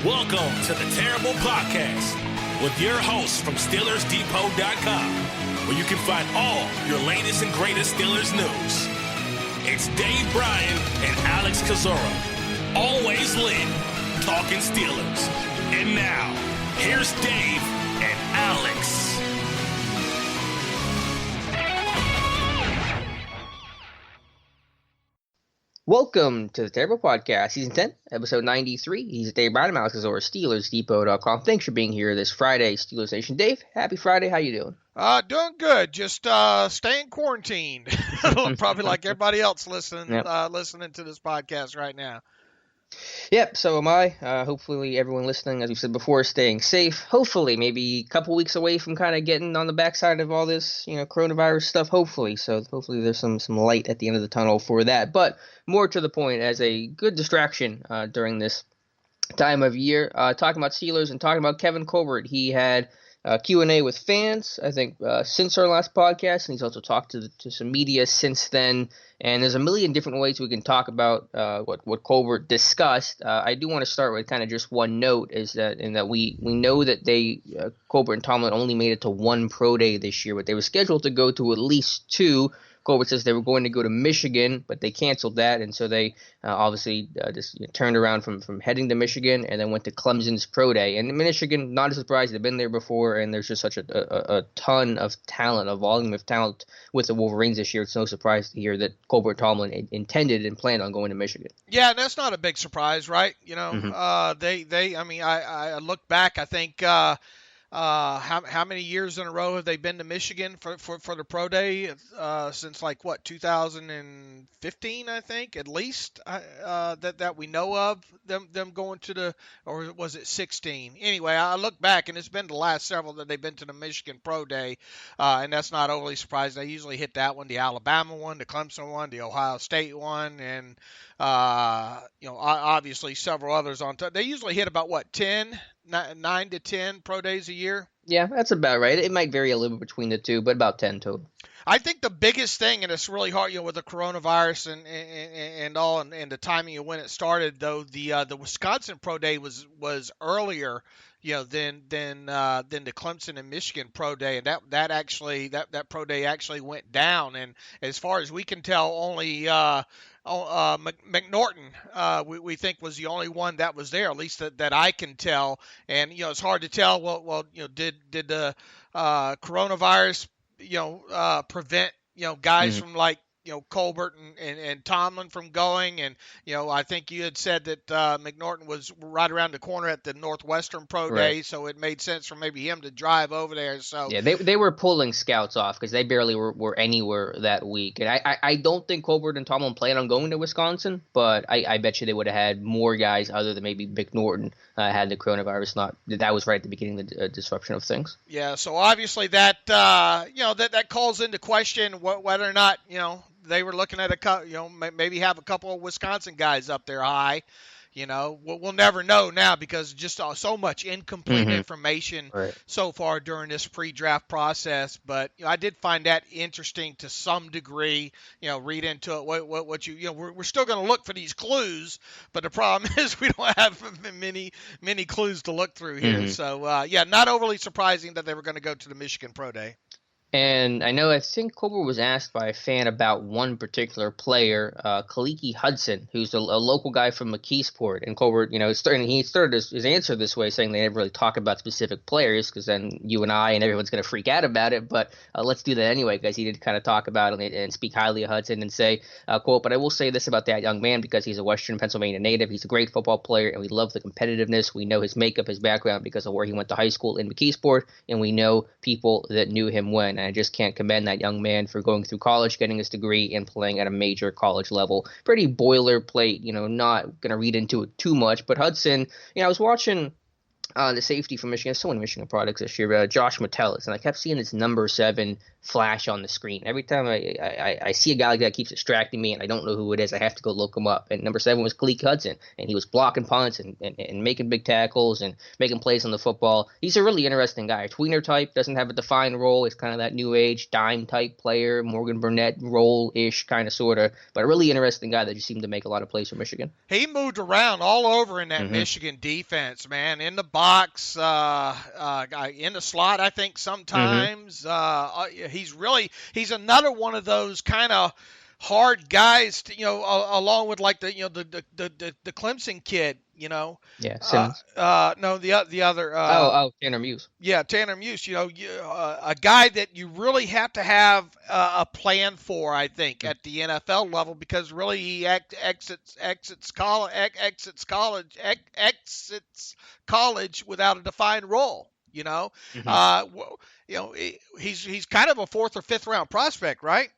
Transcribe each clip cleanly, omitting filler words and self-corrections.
Welcome to the Terrible Podcast with your hosts from SteelersDepot.com, where you can find all your latest and greatest Steelers news. It's Dave Bryan and Alex Kozora, always lit, talking Steelers. And now, here's Dave and Alex. Welcome to the Terrible Podcast, Season 10, Episode 93. He's Dave Bryan, Alex Kozora, SteelersDepot.com. Thanks for being here this Friday, Steelers Nation. Dave, happy Friday. How you doing? Doing good. Just staying quarantined. Probably like everybody else listening to this podcast right now. Yep, so am I. Hopefully everyone listening, as we said before, staying safe. Hopefully maybe a couple weeks away from kind of getting on the backside of all this, coronavirus stuff, hopefully. So hopefully there's some light at the end of the tunnel for that. But more to the point, as a good distraction during this time of year, talking about Steelers and talking about Kevin Colbert. He had Q&A with fans, I think, since our last podcast, and he's also talked to some media since then. And there's a million different ways we can talk about what Colbert discussed. I do want to start with kind of just one note, is that we know that Colbert and Tomlin only made it to one pro day this year, but they were scheduled to go to at least two. Colbert says they were going to go to Michigan, but they canceled that, and so they obviously just turned around from heading to Michigan and then went to Clemson's pro day. And Michigan, not a surprise, they've been there before, and there's just such a ton of talent, a volume of talent with the Wolverines this year. It's no surprise to hear that Colbert and Tomlin intended and planned on going to Michigan. Yeah, that's not a big surprise, right? I look back, I think. How many years in a row have they been to Michigan for the pro day? Since 2015, I think, at least that we know of them going to the, or was it 16? Anyway, I look back and it's been the last several that they've been to the Michigan pro day, and that's not overly surprising. They usually hit that one, the Alabama one, the Clemson one, the Ohio State one, and obviously several others on top. They usually hit about 9 to 10 pro days a year. Yeah, that's about right. It might vary a little bit between the two, but about 10 total. I think the biggest thing, and it's really hard, with the coronavirus and all, and the timing of when it started, though, the Wisconsin pro day was earlier, than the Clemson and Michigan pro day, and that pro day actually went down, and as far as we can tell, only McNorton, we think, was the only one that was there, at least that I can tell. And it's hard to tell. Well, did the coronavirus prevent guys from Colbert and Tomlin from going? And I think you had said that McNorton was right around the corner at the Northwestern Pro Day, so it made sense for maybe him to drive over there. So yeah, they were pulling scouts off because they barely were anywhere that week. And I don't think Colbert and Tomlin plan on going to Wisconsin, but I bet you they would have had more guys other than maybe McNorton had the coronavirus not. That was right at the beginning of the disruption of things. Yeah, so obviously that that calls into question whether or not they were looking at maybe have a couple of Wisconsin guys up there high. We'll never know now because just so much incomplete information so far during this pre-draft process. But I did find that interesting to some degree. Read into it what we're still going to look for these clues, but the problem is we don't have many clues to look through here. So not overly surprising that they were going to go to the Michigan Pro Day. And I think Colbert was asked by a fan about one particular player, Kaliki Hudson, who's a local guy from McKeesport. And Colbert, he started his answer this way, saying they never really talk about specific players because then you and I and everyone's going to freak out about it. But let's do that anyway, because he did kind of talk about it and speak highly of Hudson and say, quote, "But I will say this about that young man because he's a Western Pennsylvania native. He's a great football player, and we love the competitiveness. We know his makeup, his background because of where he went to high school in McKeesport, and we know people that knew him when. And I just can't commend that young man for going through college, getting his degree, and playing at a major college level." Pretty boilerplate, not going to read into it too much. But Hudson, I was watching The safety from Michigan, so many Michigan products this year, Josh Metellus, and I kept seeing this number 7 flash on the screen. Every time I see a guy like that, it keeps distracting me, and I don't know who it is. I have to go look him up. And number 7 was Khaleke Hudson, and he was blocking punts and making big tackles and making plays on the football. He's a really interesting guy. Tweener type, doesn't have a defined role. He's kind of that new age dime type player, Morgan Burnett role-ish kind of sort of, but a really interesting guy that just seemed to make a lot of plays for Michigan. He moved around all over in that Michigan defense, man. In the box, in the slot, I think sometimes. He's another one of those kind of hard guys, along with like the Clemson kid, Yeah, Simmons. No, the other. Tanner Muse. Yeah, Tanner Muse. A guy that you really have to have a plan for, I think, at the NFL level, because really he exits college without a defined role. He's kind of a 4th or 5th round prospect, right?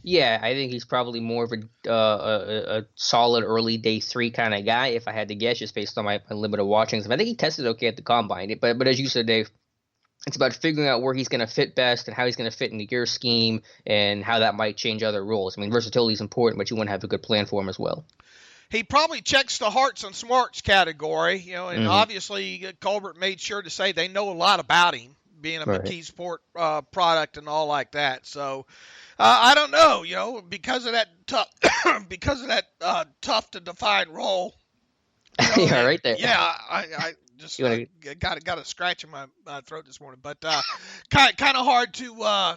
Yeah, I think he's probably more of a solid early day 3 kind of guy, if I had to guess, just based on my limited watchings. I think he tested okay at the combine, but as you said, Dave, it's about figuring out where he's going to fit best and how he's going to fit into your scheme and how that might change other roles. I mean, versatility is important, but you want to have a good plan for him as well. He probably checks the hearts and smarts category, and obviously Colbert made sure to say they know a lot about him, being a McKee Sport product and all like that. So I don't know, because of that tough to define role. Yeah, right there. Yeah, I just got a scratch in my throat this morning, but kind of hard to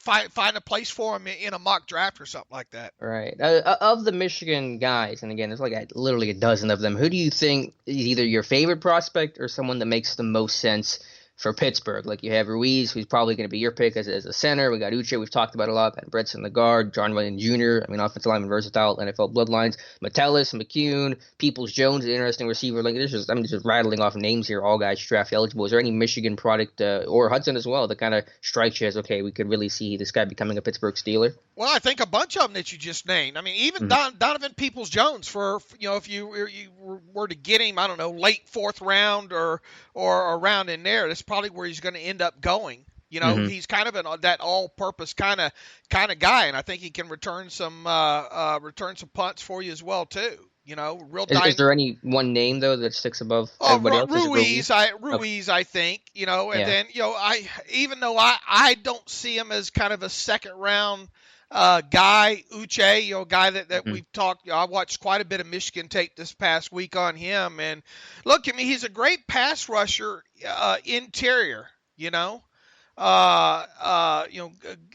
find a place for him in a mock draft or something like that. Right. Of the Michigan guys, and again, there's like literally a dozen of them, who do you think is either your favorite prospect or someone that makes the most sense for Pittsburgh? Like, you have Ruiz, who's probably going to be your pick as a center. We got Uche, we've talked about a lot. Ben Brettson, the guard. John Wayne Jr., offensive lineman, versatile, NFL bloodlines. Metellus, McCune, Peoples-Jones, an interesting receiver. Like, I'm just rattling off names here, all guys draft eligible. Is there any Michigan product, or Hudson as well, that kind of strikes you as, okay, we could really see this guy becoming a Pittsburgh Steeler? Well, I think a bunch of them that you just named. I mean, even Donovan Peoples-Jones, if you were to get him, I don't know, late 4th round or around in there, that's probably where he's going to end up going. He's kind of that all-purpose kind of guy, and I think he can return some punts for you as well too. Is there any one name though that sticks above everybody else? Ruiz, I think. Then even though I don't see him as kind of a 2nd round guy, Uche, guy that we've talked. I watched quite a bit of Michigan tape this past week on him, and look, he's a great pass rusher, interior.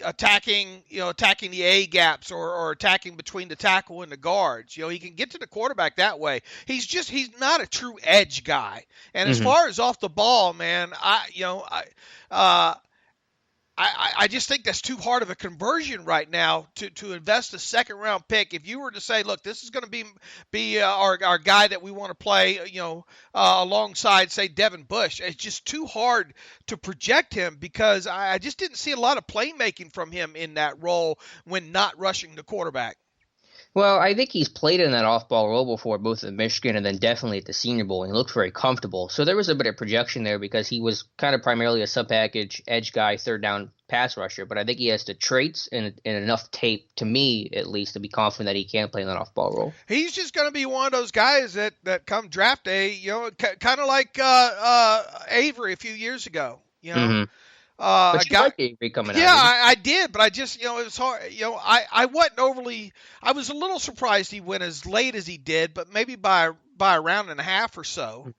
Attacking the A gaps or attacking between the tackle and the guards. He can get to the quarterback that way. He's not a true edge guy. And as far as off the ball, man, I just think that's too hard of a conversion right now to invest a 2nd round pick. If you were to say, look, this is going to be our guy that we want to play, alongside, say, Devin Bush, it's just too hard to project him because I just didn't see a lot of playmaking from him in that role when not rushing the quarterback. Well, I think he's played in that off-ball role before, both at Michigan and then definitely at the Senior Bowl, and he looked very comfortable. So there was a bit of projection there because he was kind of primarily a sub-package edge guy, 3rd down pass rusher. But I think he has the traits and enough tape, to me at least, to be confident that he can play in that off-ball role. He's just going to be one of those guys that come draft day, kind of like Avery a few years ago, But you like Avery coming out. Yeah, I did, but I just, it was hard. I wasn't overly. I was a little surprised he went as late as he did, but maybe by a round and a half or so.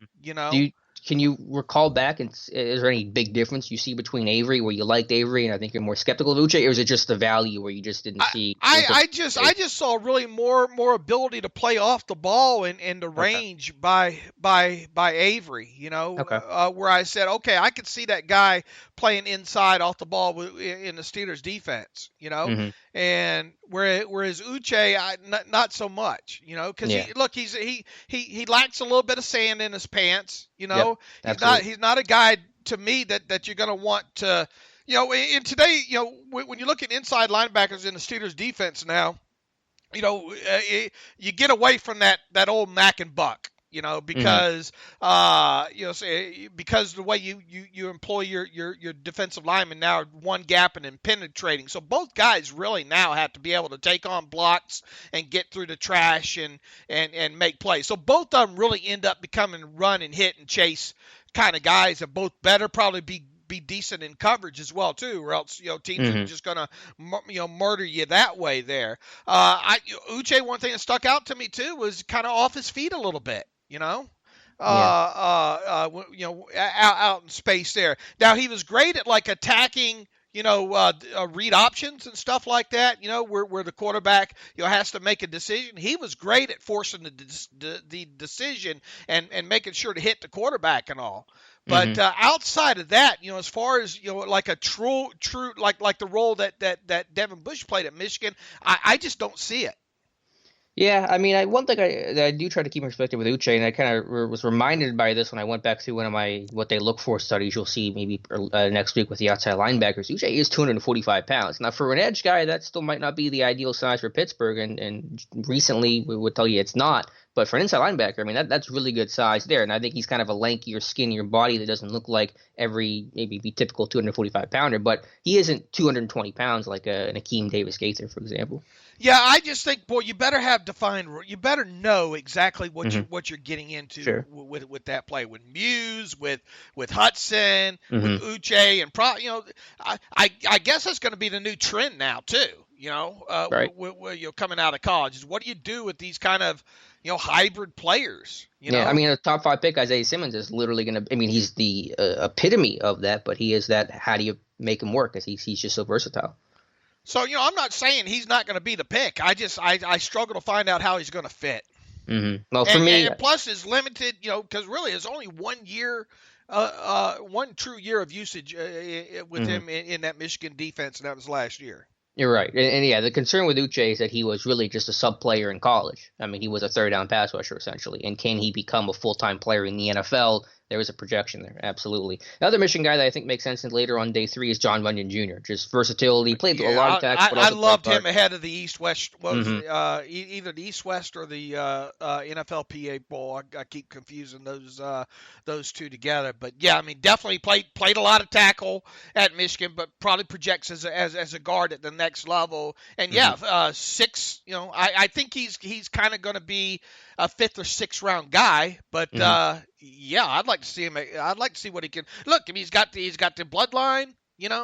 Can you recall back, and is there any big difference you see between Avery, where you liked Avery, and I think you're more skeptical of Uche, or is it just the value where you just didn't see? I just saw really more ability to play off the ball and the range by Avery. Where I said, okay, I could see that guy playing inside off the ball in the Steelers defense. And whereas Uche, not so much. Because he lacks a little bit of sand in his pants. He's not a guy to me that you're going to want to, in today, when you look at inside linebackers in the Steelers defense now, you get away from that old Mack and Buck. because because the way you employ your defensive linemen now are one gapping and penetrating. So both guys really now have to be able to take on blocks and get through the trash and make plays. So both of them really end up becoming run and hit and chase kind of guys that both better probably be decent in coverage as well too, or else teams are just gonna murder you that way there. Uche, one thing that stuck out to me too was kind of off his feet a little bit, out in space there. Now he was great at like attacking, read options and stuff like that, where the quarterback, has to make a decision. He was great at forcing the decision and making sure to hit the quarterback and all. But outside of that, as far as like a true like the role that Devin Bush played at Michigan, I just don't see it. Yeah, I mean, one thing I do try to keep in perspective with Uche, and I kind of was reminded by this when I went back through one of my what they look for studies. You'll see maybe next week with the outside linebackers. Uche is 245 pounds. Now, for an edge guy, that still might not be the ideal size for Pittsburgh, and recently we would tell you it's not. But for an inside linebacker, I mean, that's really good size there. And I think he's kind of a lankier, skinnier body that doesn't look like maybe typical 245-pounder. But he isn't 220 pounds like an Akeem Davis-Gaither, for example. Yeah, I just think, boy, you better have you better know exactly what you're getting into with that play, with Muse, with Hudson, with Uche, and I guess that's going to be the new trend now too. Right. Coming out of college is what do you do with these kind of hybrid players? Yeah, I mean, a top 5 pick, Isaiah Simmons, is literally going to. I mean, he's the epitome of that, but he is that. How do you make him work? Because he's just so versatile. So, I'm not saying he's not going to be the pick. I struggle to find out how he's going to fit. Mm-hmm. Well, for me, and plus is limited, because really it's only 1 year, one true year of usage with him in that Michigan defense, and that was last year. You're right. And yeah, the concern with Uche is that he was really just a sub player in college. I mean, he was a third down pass rusher essentially. And can he become a full-time player in the NFL? There is a projection there. Absolutely. Another Michigan guy that I think makes sense later on day 3 is John Bunyan Jr. Just versatility. Played a lot of tackles. I loved him ahead of the East-West. Either the East-West or the NFLPA Bowl. I keep confusing those two together. But yeah, I mean, definitely played a lot of tackle at Michigan, but probably projects as a guard at the next level. And yeah, 6. I think he's kind of going to be a 5th or 6th round guy. But yeah, I'd like to see him. I'd like to see what he can. Look, I mean, he's got the bloodline, and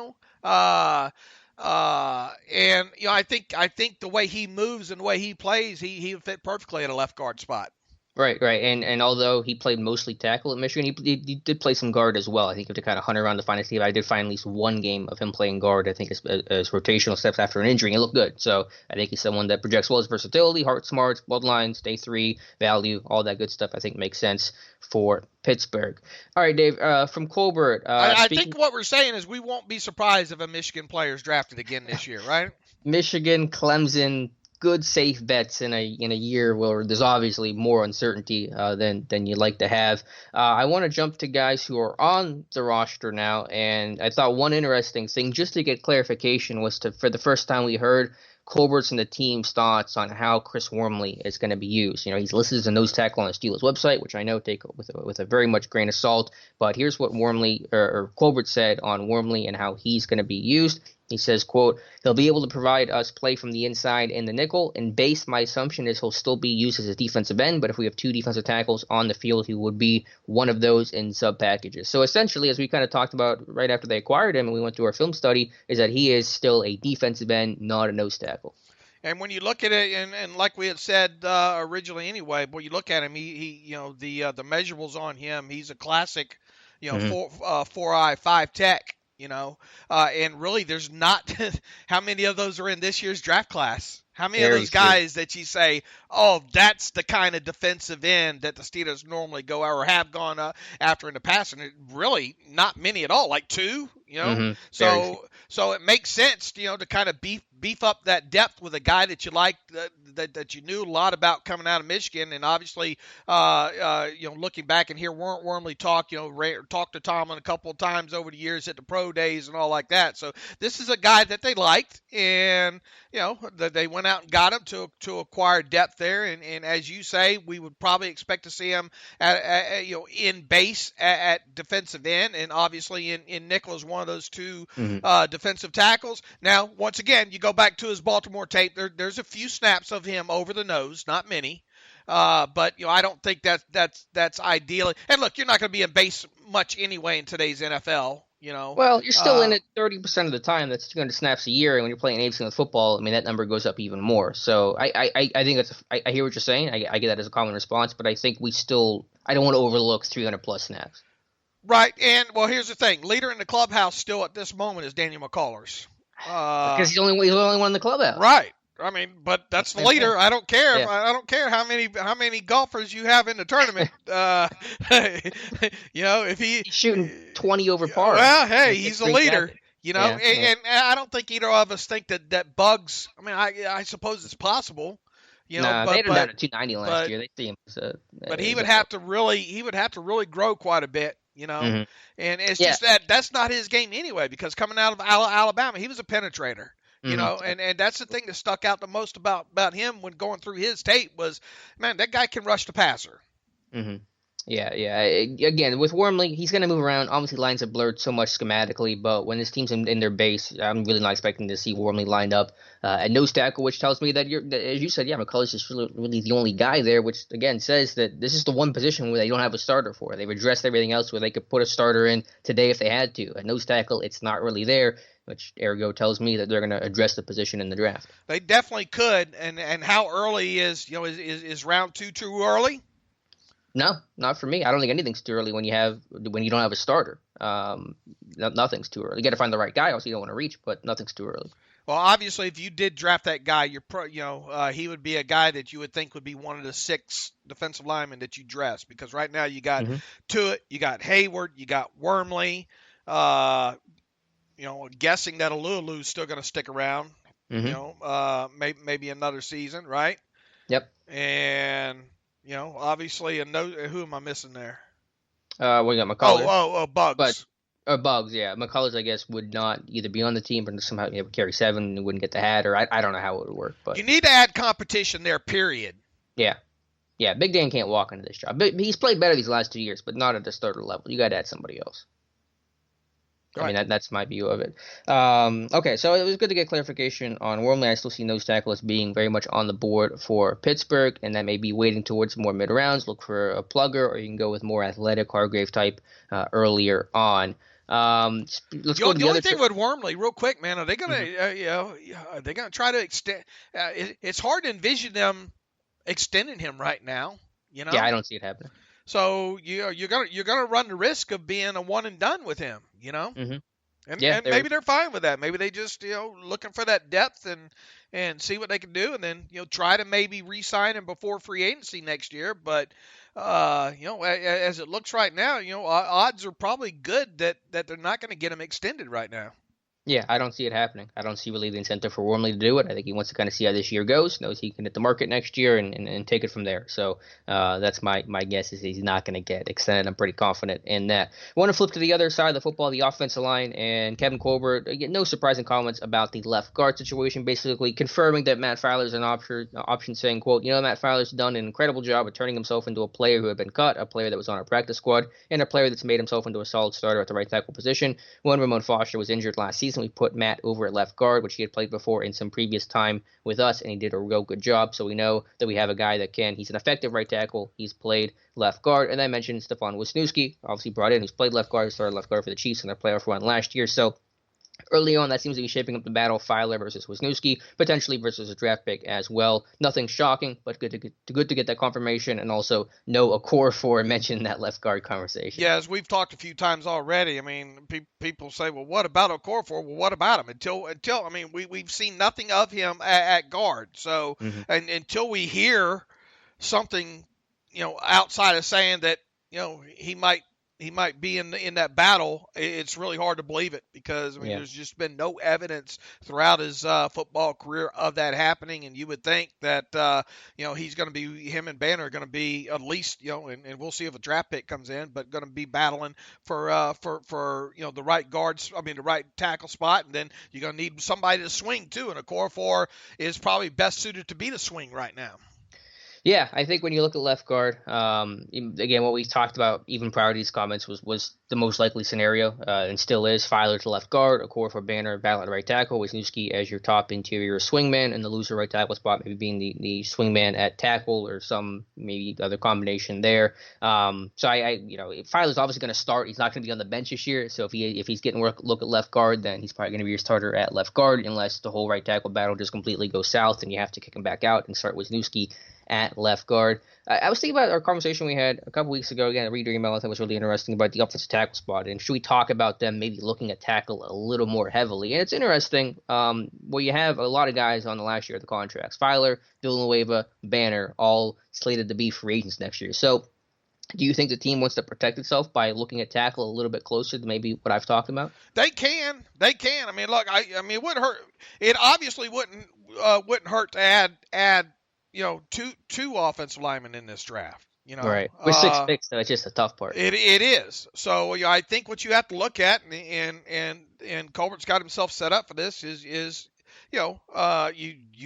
I think the way he moves and the way he plays, he would fit perfectly at a left guard spot. Right. And although he played mostly tackle at Michigan, he did play some guard as well. I think to kind of hunt around to find a team. I did find at least one game of him playing guard, I think, as rotational steps after an injury. It looked good. So I think he's someone that projects well as versatility, heart smarts, bloodlines, day 3, value, all that good stuff I think makes sense for Pittsburgh. All right, Dave, from Colbert. I think what we're saying is we won't be surprised if a Michigan player is drafted again this year, right? Michigan, Clemson, good safe bets in a year where there's obviously more uncertainty than you'd like to have. I want to jump to guys who are on the roster now, and I thought one interesting thing, just to get clarification, was for the first time we heard Colbert's and the team's thoughts on how Chris Wormley is going to be used. He's listed as a nose tackle on the Steelers website, which I know take with a very much grain of salt. But here's what Wormley or Colbert said on Wormley and how he's going to be used. He says, quote, "He'll be able to provide us play from the inside in the nickel, and base, my assumption is he'll still be used as a defensive end, but if we have 2 defensive tackles on the field, he would be one of those in sub packages." So essentially, as we kind of talked about right after they acquired him and we went through our film study, is that he is still a defensive end, not a nose tackle. And when you look at it, and like we had said originally anyway, but you look at him, he the measurables on him, he's a classic, 4-eye, 5 tech. And really there's not how many of those are in this year's draft class? How many of those guys that you say, oh, that's the kind of defensive end that the Steelers normally go or have gone after in the past? And really not many at all, like 2, So it makes sense, to kind of beef up that depth with a guy that you like, that you knew a lot about coming out of Michigan, and obviously, looking back and hear Wormley talk, talk to Tomlin a couple of times over the years at the pro days and all like that. So this is a guy that they liked, and they went out and got him to acquire depth there. And as you say, we would probably expect to see him in base at defensive end, and obviously in nickel is one of those two defensive tackles. Now, once again, you go back to his Baltimore tape. There's a few snaps of him over the nose, not many. But I don't think that's ideal. And look, you're not going to be in base much anyway in today's NFL. Well, you're still in it 30% of the time. That's 200 snaps a year, and when you're playing 80% of football, I mean that number goes up even more. So I think I hear what you're saying. I get that as a common response, but I think I don't want to overlook 300 plus snaps. Right, and well, here's the thing: leader in the clubhouse still at this moment is Daniel McCullers. Because he's the only one in the clubhouse. Right. I mean, but that's the leader. I don't care. Yeah. I don't care how many golfers you have in the tournament. If he's shooting 20 over par. Well, hey, he's the leader. And I don't think either of us think that Bugs. I mean, I suppose it's possible. They had him down at 290 last year. They see him. But he would have to really grow quite a bit. And it's just that's not his game anyway. Because coming out of Alabama, he was a penetrator. And that's the thing that stuck out the most about him when going through his tape was, man, that guy can rush the passer. Mm-hmm. Yeah. Again, with Wormley, he's going to move around. Obviously, lines are blurred so much schematically, but when his team's in their base, I'm really not expecting to see Wormley lined up at nose tackle, which tells me that as you said, McCullers is really the only guy there, which again says that this is the one position where they don't have a starter for. They've addressed everything else where they could put a starter in today if they had to. At nose tackle, it's not really there, which ergo tells me that they're going to address the position in the draft. They definitely could. And how early is round 2 too early? No, not for me. I don't think anything's too early when you don't have a starter. Nothing's too early. You got to find the right guy, else you don't want to reach. But nothing's too early. Well, obviously, if you did draft that guy, he would be a guy that you would think would be one of the 6 defensive linemen that you dress. Because right now you got Tuitt, you got Hayward, you got Wormley. Guessing that Alulu's still going to stick around. Maybe another season, right? Yep. And obviously, who am I missing there? We got McCullers. Bugs. Bugs, yeah. McCullers, I guess, would not either be on the team or somehow carry 7 and wouldn't get the hat, or I don't know how it would work. But you need to add competition there, period. Yeah. Big Dan can't walk into this job. But he's played better these last 2 years, but not at the starter level. You got to add somebody else. Right. I mean, that's my view of it. Okay, so it was good to get clarification on Wormley. I still see nose tackle as being very much on the board for Pittsburgh, and that may be waiting towards more mid-rounds. Look for a plugger, or you can go with more athletic Hargrave type earlier on. Let's go to the only thing with Wormley, real quick, man, are they going to, are they going to try to extend? It's hard to envision them extending him right now. Yeah, I don't see it happening. So you're gonna run the risk of being a one and done with him, Mm-hmm. And maybe they're fine with that. Maybe they just looking for that depth and see what they can do, and then try to maybe re-sign him before free agency next year. But as it looks right now, odds are probably good that they're not going to get him extended right now. Yeah, I don't see it happening. I don't see really the incentive for Wormley to do it. I think he wants to kind of see how this year goes, knows he can hit the market next year and take it from there. So that's my guess is he's not going to get extended. I'm pretty confident in that. I want to flip to the other side of the football, the offensive line, and Kevin Colbert. Again, no surprising comments about the left guard situation, basically confirming that Matt Feiler's an option, saying, quote, Matt Feiler's done an incredible job of turning himself into a player who had been cut, a player that was on our practice squad, and a player that's made himself into a solid starter at the right tackle position. When Ramon Foster was injured last season, we put Matt over at left guard, which he had played before in some previous time with us, and he did a real good job. So we know that we have a guy that he's an effective right tackle. He's played left guard. And I mentioned Stefan Wisniewski, obviously brought in, who's played left guard, started left guard for the Chiefs in their playoff run last year. So early on, that seems to be shaping up the battle, Feiler versus Wisniewski, potentially versus a draft pick as well. Nothing shocking, but good to get that confirmation, and also no Okorafor mentioned in that left guard conversation. Yeah, as we've talked a few times already, I mean, people say, well, what about Okorafor? Well, what about him? Until I mean, we've seen nothing of him at guard. So, and until we hear something, outside of saying that, he might be in that battle, it's really hard to believe it because there's just been no evidence throughout his football career of that happening, and you would think that he's going to be him and Banner are going to be at least and we'll see if a draft pick comes in, but going to be battling for the right guards, the right tackle spot, and then you're going to need somebody to swing too, and Okorafor is probably best suited to be the swing right now. Yeah, I think when you look at left guard, again, what we talked about even prior to these comments was the most likely scenario, and still is. Filer to left guard, Okorafor, Banner, battle at right tackle, Wisniewski as your top interior swingman, and the loser right tackle spot maybe being the swingman at tackle or some maybe other combination there. So Filer's obviously going to start. He's not going to be on the bench this year, so if he's getting look at left guard, then he's probably going to be your starter at left guard unless the whole right tackle battle just completely goes south and you have to kick him back out and start Wisniewski at left guard. I was thinking about our conversation we had a couple weeks ago. Again, a reader email I thought was really interesting about the offensive tackle spot, and should we talk about them maybe looking at tackle a little more heavily? And it's interesting. You have a lot of guys on the last year of the contracts. Filer, Villanueva, Banner, all slated to be free agents next year. So do you think the team wants to protect itself by looking at tackle a little bit closer to maybe what I've talked about? They can. Look, it wouldn't hurt. It obviously wouldn't hurt to add two offensive linemen in this draft. Right. With 6 picks, though, it's just a tough part. It is. So I think what you have to look at, and Colbert's got himself set up for this, is you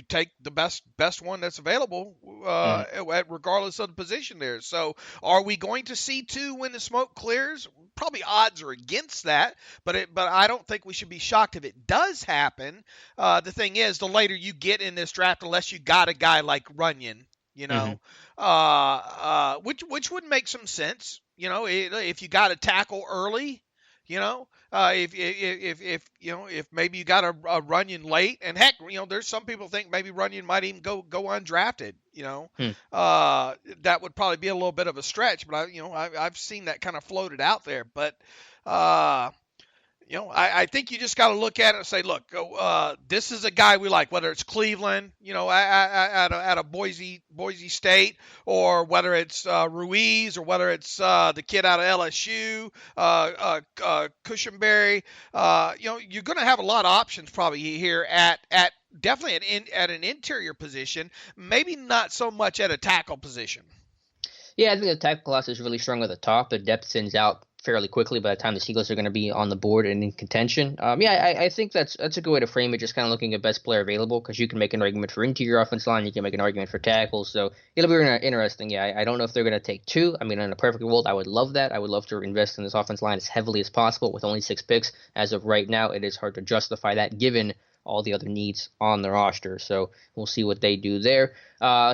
take the best one that's available, regardless of the position there. So are we going to see two when the smoke clears? Probably odds are against that, but I don't think we should be shocked if it does happen. The thing is, the later you get in this draft, unless you got a guy like Runyon, which would make some sense, if you got a tackle early. If maybe you got a Runyon late, and heck, there's some people think maybe Runyon might even go undrafted. That would probably be a little bit of a stretch, but I've seen that kind of floated out there. But I think you just got to look at it and say, look, this is a guy we like, whether it's Cleveland, at a Boise State, or whether it's Ruiz, or whether it's the kid out of LSU, Cushenberry. You're going to have a lot of options probably here at definitely at an interior position, maybe not so much at a tackle position. Yeah, I think the tackle class is really strong at the top. The depth thins out fairly quickly by the time the Steelers are going to be on the board and in contention. I think that's a good way to frame it, just kind of looking at best player available, because you can make an argument for interior offense line, you can make an argument for tackles, so it'll be interesting. Yeah, I don't know if they're going to take two. In a perfect world, I would love that. I would love to invest in this offense line as heavily as possible. With only 6 picks as of right now, it is hard to justify that given all the other needs on the roster. So we'll see what they do there.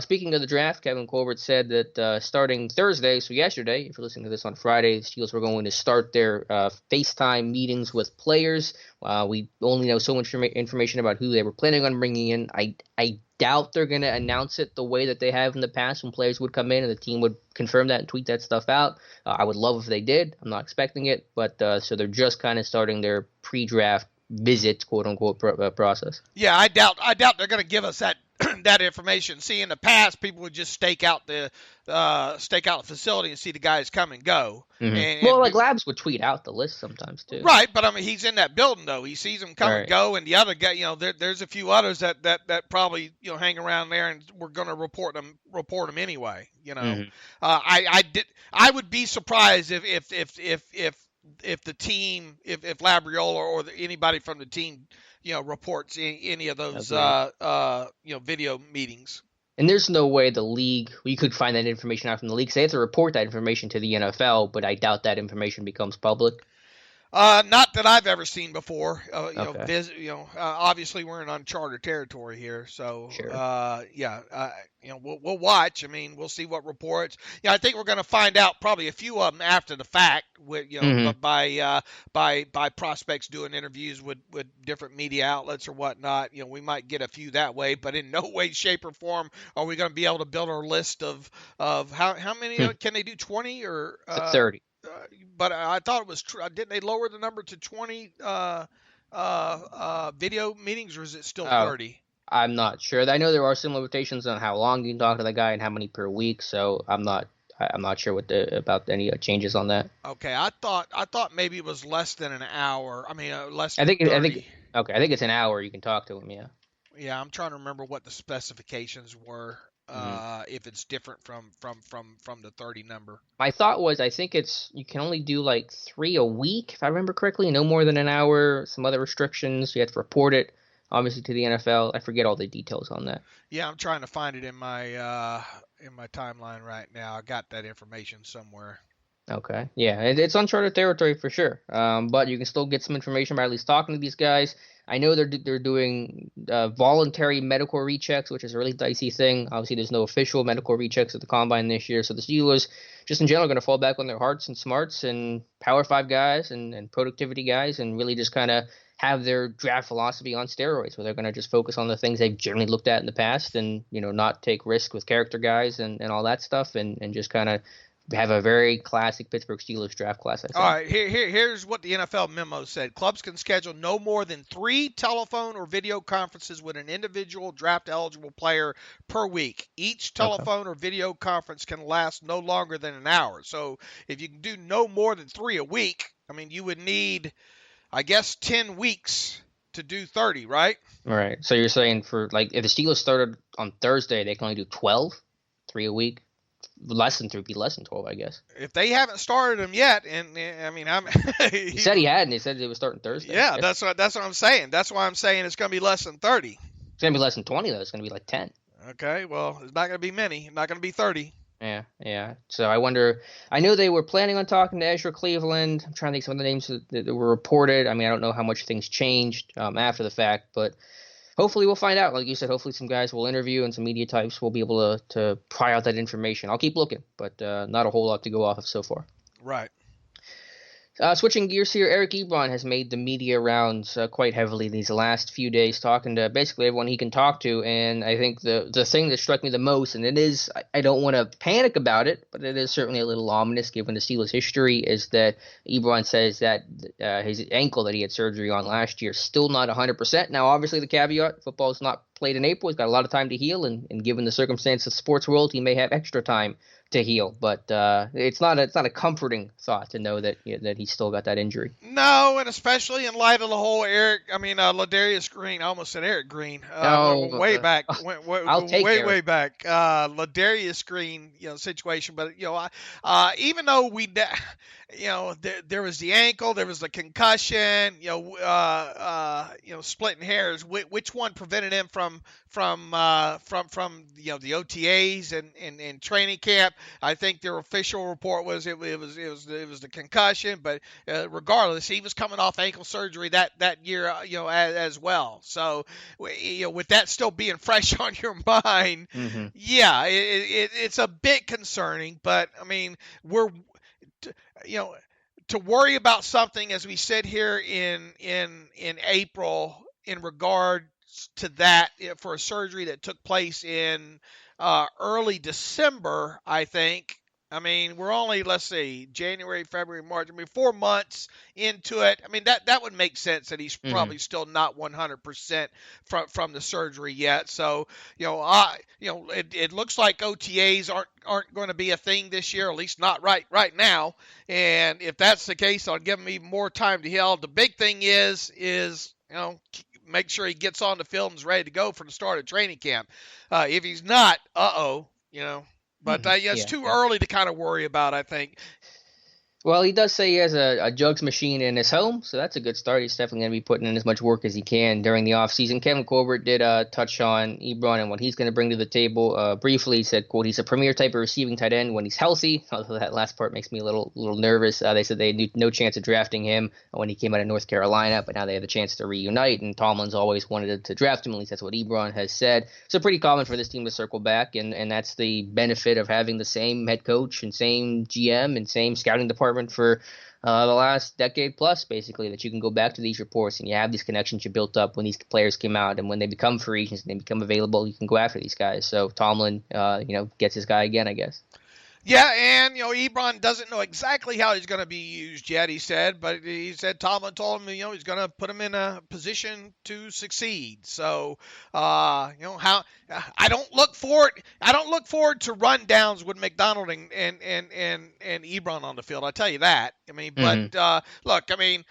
Speaking of the draft, Kevin Colbert said that starting Thursday, so yesterday, if you're listening to this on Friday, the Steelers were going to start their FaceTime meetings with players. We only know so much information about who they were planning on bringing in. I doubt they're going to announce it the way that they have in the past when players would come in and the team would confirm that and tweet that stuff out. I would love if they did. I'm not expecting it, but so they're just kind of starting their pre-draft visit, quote unquote, process. Yeah, I doubt they're going to give us that that information. See, in the past, people would just stake out the facility and see the guys come and go. Mm-hmm. And Labs would tweet out the list sometimes too. Right, but he's in that building though. He sees them come and go, and the other guy, there's a few others that probably hang around there, and we're going to report them anyway. Mm-hmm. I would be surprised if the team, if Labriola or anybody from the team, reports any of those, video meetings. And there's no way the league, we could find that information out from the league. They have to report that information to the NFL, but I doubt that information becomes public. Not that I've ever seen before. Obviously we're in uncharted territory here, so sure. We'll watch. We'll see what reports. I think we're going to find out probably a few of them after the fact. By prospects doing interviews with different media outlets or whatnot. We might get a few that way, but in no way, shape, or form are we going to be able to build our list of how many can they do, 20 or 30. But I thought it was didn't they lower the number to 20 video meetings, or is it still 30? I'm not sure. I know there are some limitations on how long you can talk to the guy and how many per week, so I'm not I'm not sure about any changes on that. Okay, I thought maybe it was less than an hour. I mean, less than I think 30. I think it's an hour. You can talk to him. Yeah. Yeah, I'm trying to remember what the specifications were. If it's different from the 30 number. My thought was, I think you can only do like 3 a week, if I remember correctly, no more than an hour. Some other restrictions. You have to report it, obviously, to the NFL. I forget all the details on that. Yeah, I'm trying to find it in my timeline right now. I got that information somewhere. Okay. Yeah, it's uncharted territory for sure. But you can still get some information by at least talking to these guys. I know they're doing voluntary medical rechecks, which is a really dicey thing. Obviously, there's no official medical rechecks at the combine this year, so the Steelers, just in general, are going to fall back on their hearts and smarts and Power 5 guys and productivity guys, and really just kind of have their draft philosophy on steroids, where they're going to just focus on the things they've generally looked at in the past, and not take risk with character guys and all that stuff, and just kind of have a very classic Pittsburgh Steelers draft class, I think. All right, here's what the NFL memo said. Clubs can schedule no more than 3 telephone or video conferences with an individual draft-eligible player per week. Each telephone or video conference can last no longer than an hour. So if you can do no more than 3 a week, I mean, you would need, I guess, 10 weeks to do 30, right? Right. So you're saying if the Steelers started on Thursday, they can only do 12, 3 a week? Less than 3 would be less than 12, I guess. If they haven't started them yet, and I mean, he said he hadn't. He said they were starting Thursday. Yeah, that's what I'm saying. That's why I'm saying it's going to be less than 30. It's going to be less than 20, though. It's going to be like 10. Okay, well, it's not going to be many. It's not going to be 30. Yeah. So I wonder. I know they were planning on talking to Ezra Cleveland. I'm trying to think some of the names that were reported. I mean, I don't know how much things changed after the fact, but hopefully we'll find out. Like you said, hopefully some guys will interview and some media types will be able to pry out that information. I'll keep looking, but not a whole lot to go off of so far. Right. Switching gears here, Eric Ebron has made the media rounds quite heavily these last few days, talking to basically everyone he can talk to. And I think the thing that struck me the most, and it is, I don't want to panic about it, but it is certainly a little ominous given the Steelers' history, is that Ebron says that his ankle that he had surgery on last year is still not 100%. Now, obviously, the caveat, football is not played in April. He's got a lot of time to heal, and given the circumstance of the sports world, he may have extra time to heal, but it's not a comforting thought to know that that he's still got that injury. No, and especially in light of the whole Ladarius Green. I almost said Eric Green. Way back. Way back. Ladarius Green, situation. But even though there was the ankle, there was the concussion. Splitting hairs. Which one prevented him from the OTAs and training camp? I think their official report was it was the concussion, but regardless, he was coming off ankle surgery that year, as well. So, with that still being fresh on your mind, yeah, it's a bit concerning. But I mean, we're to worry about something as we sit here in April in regard to that for a surgery that took place in early December, I think. I mean, we're only, let's see, January, February, March. I mean, 4 months into it. I mean, that would make sense that he's probably still not 100% from the surgery yet. So, it looks like OTAs aren't going to be a thing this year, at least not right now. And if that's the case, I'll give him even more time to heal. The big thing is make sure he gets on the field and is ready to go for the start of training camp. If he's not, But it's too early to kind of worry about, I think. Well, he does say he has a jugs machine in his home, so that's a good start. He's definitely going to be putting in as much work as he can during the offseason. Kevin Colbert did touch on Ebron and what he's going to bring to the table. Briefly, he said, quote, he's a premier type of receiving tight end when he's healthy, although that last part makes me a little nervous. They said they had no chance of drafting him when he came out of North Carolina, but now they have a chance to reunite, and Tomlin's always wanted to draft him. At least that's what Ebron has said. So pretty common for this team to circle back, and that's the benefit of having the same head coach and same GM and same scouting department for the last decade plus, basically, that you can go back to these reports and you have these connections you built up when these players came out, and when they become free agents and they become available, you can go after these guys. So Tomlin, gets his guy again, I guess. Yeah, and Ebron doesn't know exactly how he's going to be used yet. He said, but he said Tomlin told him he's going to put him in a position to succeed. So, how I don't look forward. I don't look forward to rundowns with McDonald and Ebron on the field. I tell you that. I mean, but look, I mean,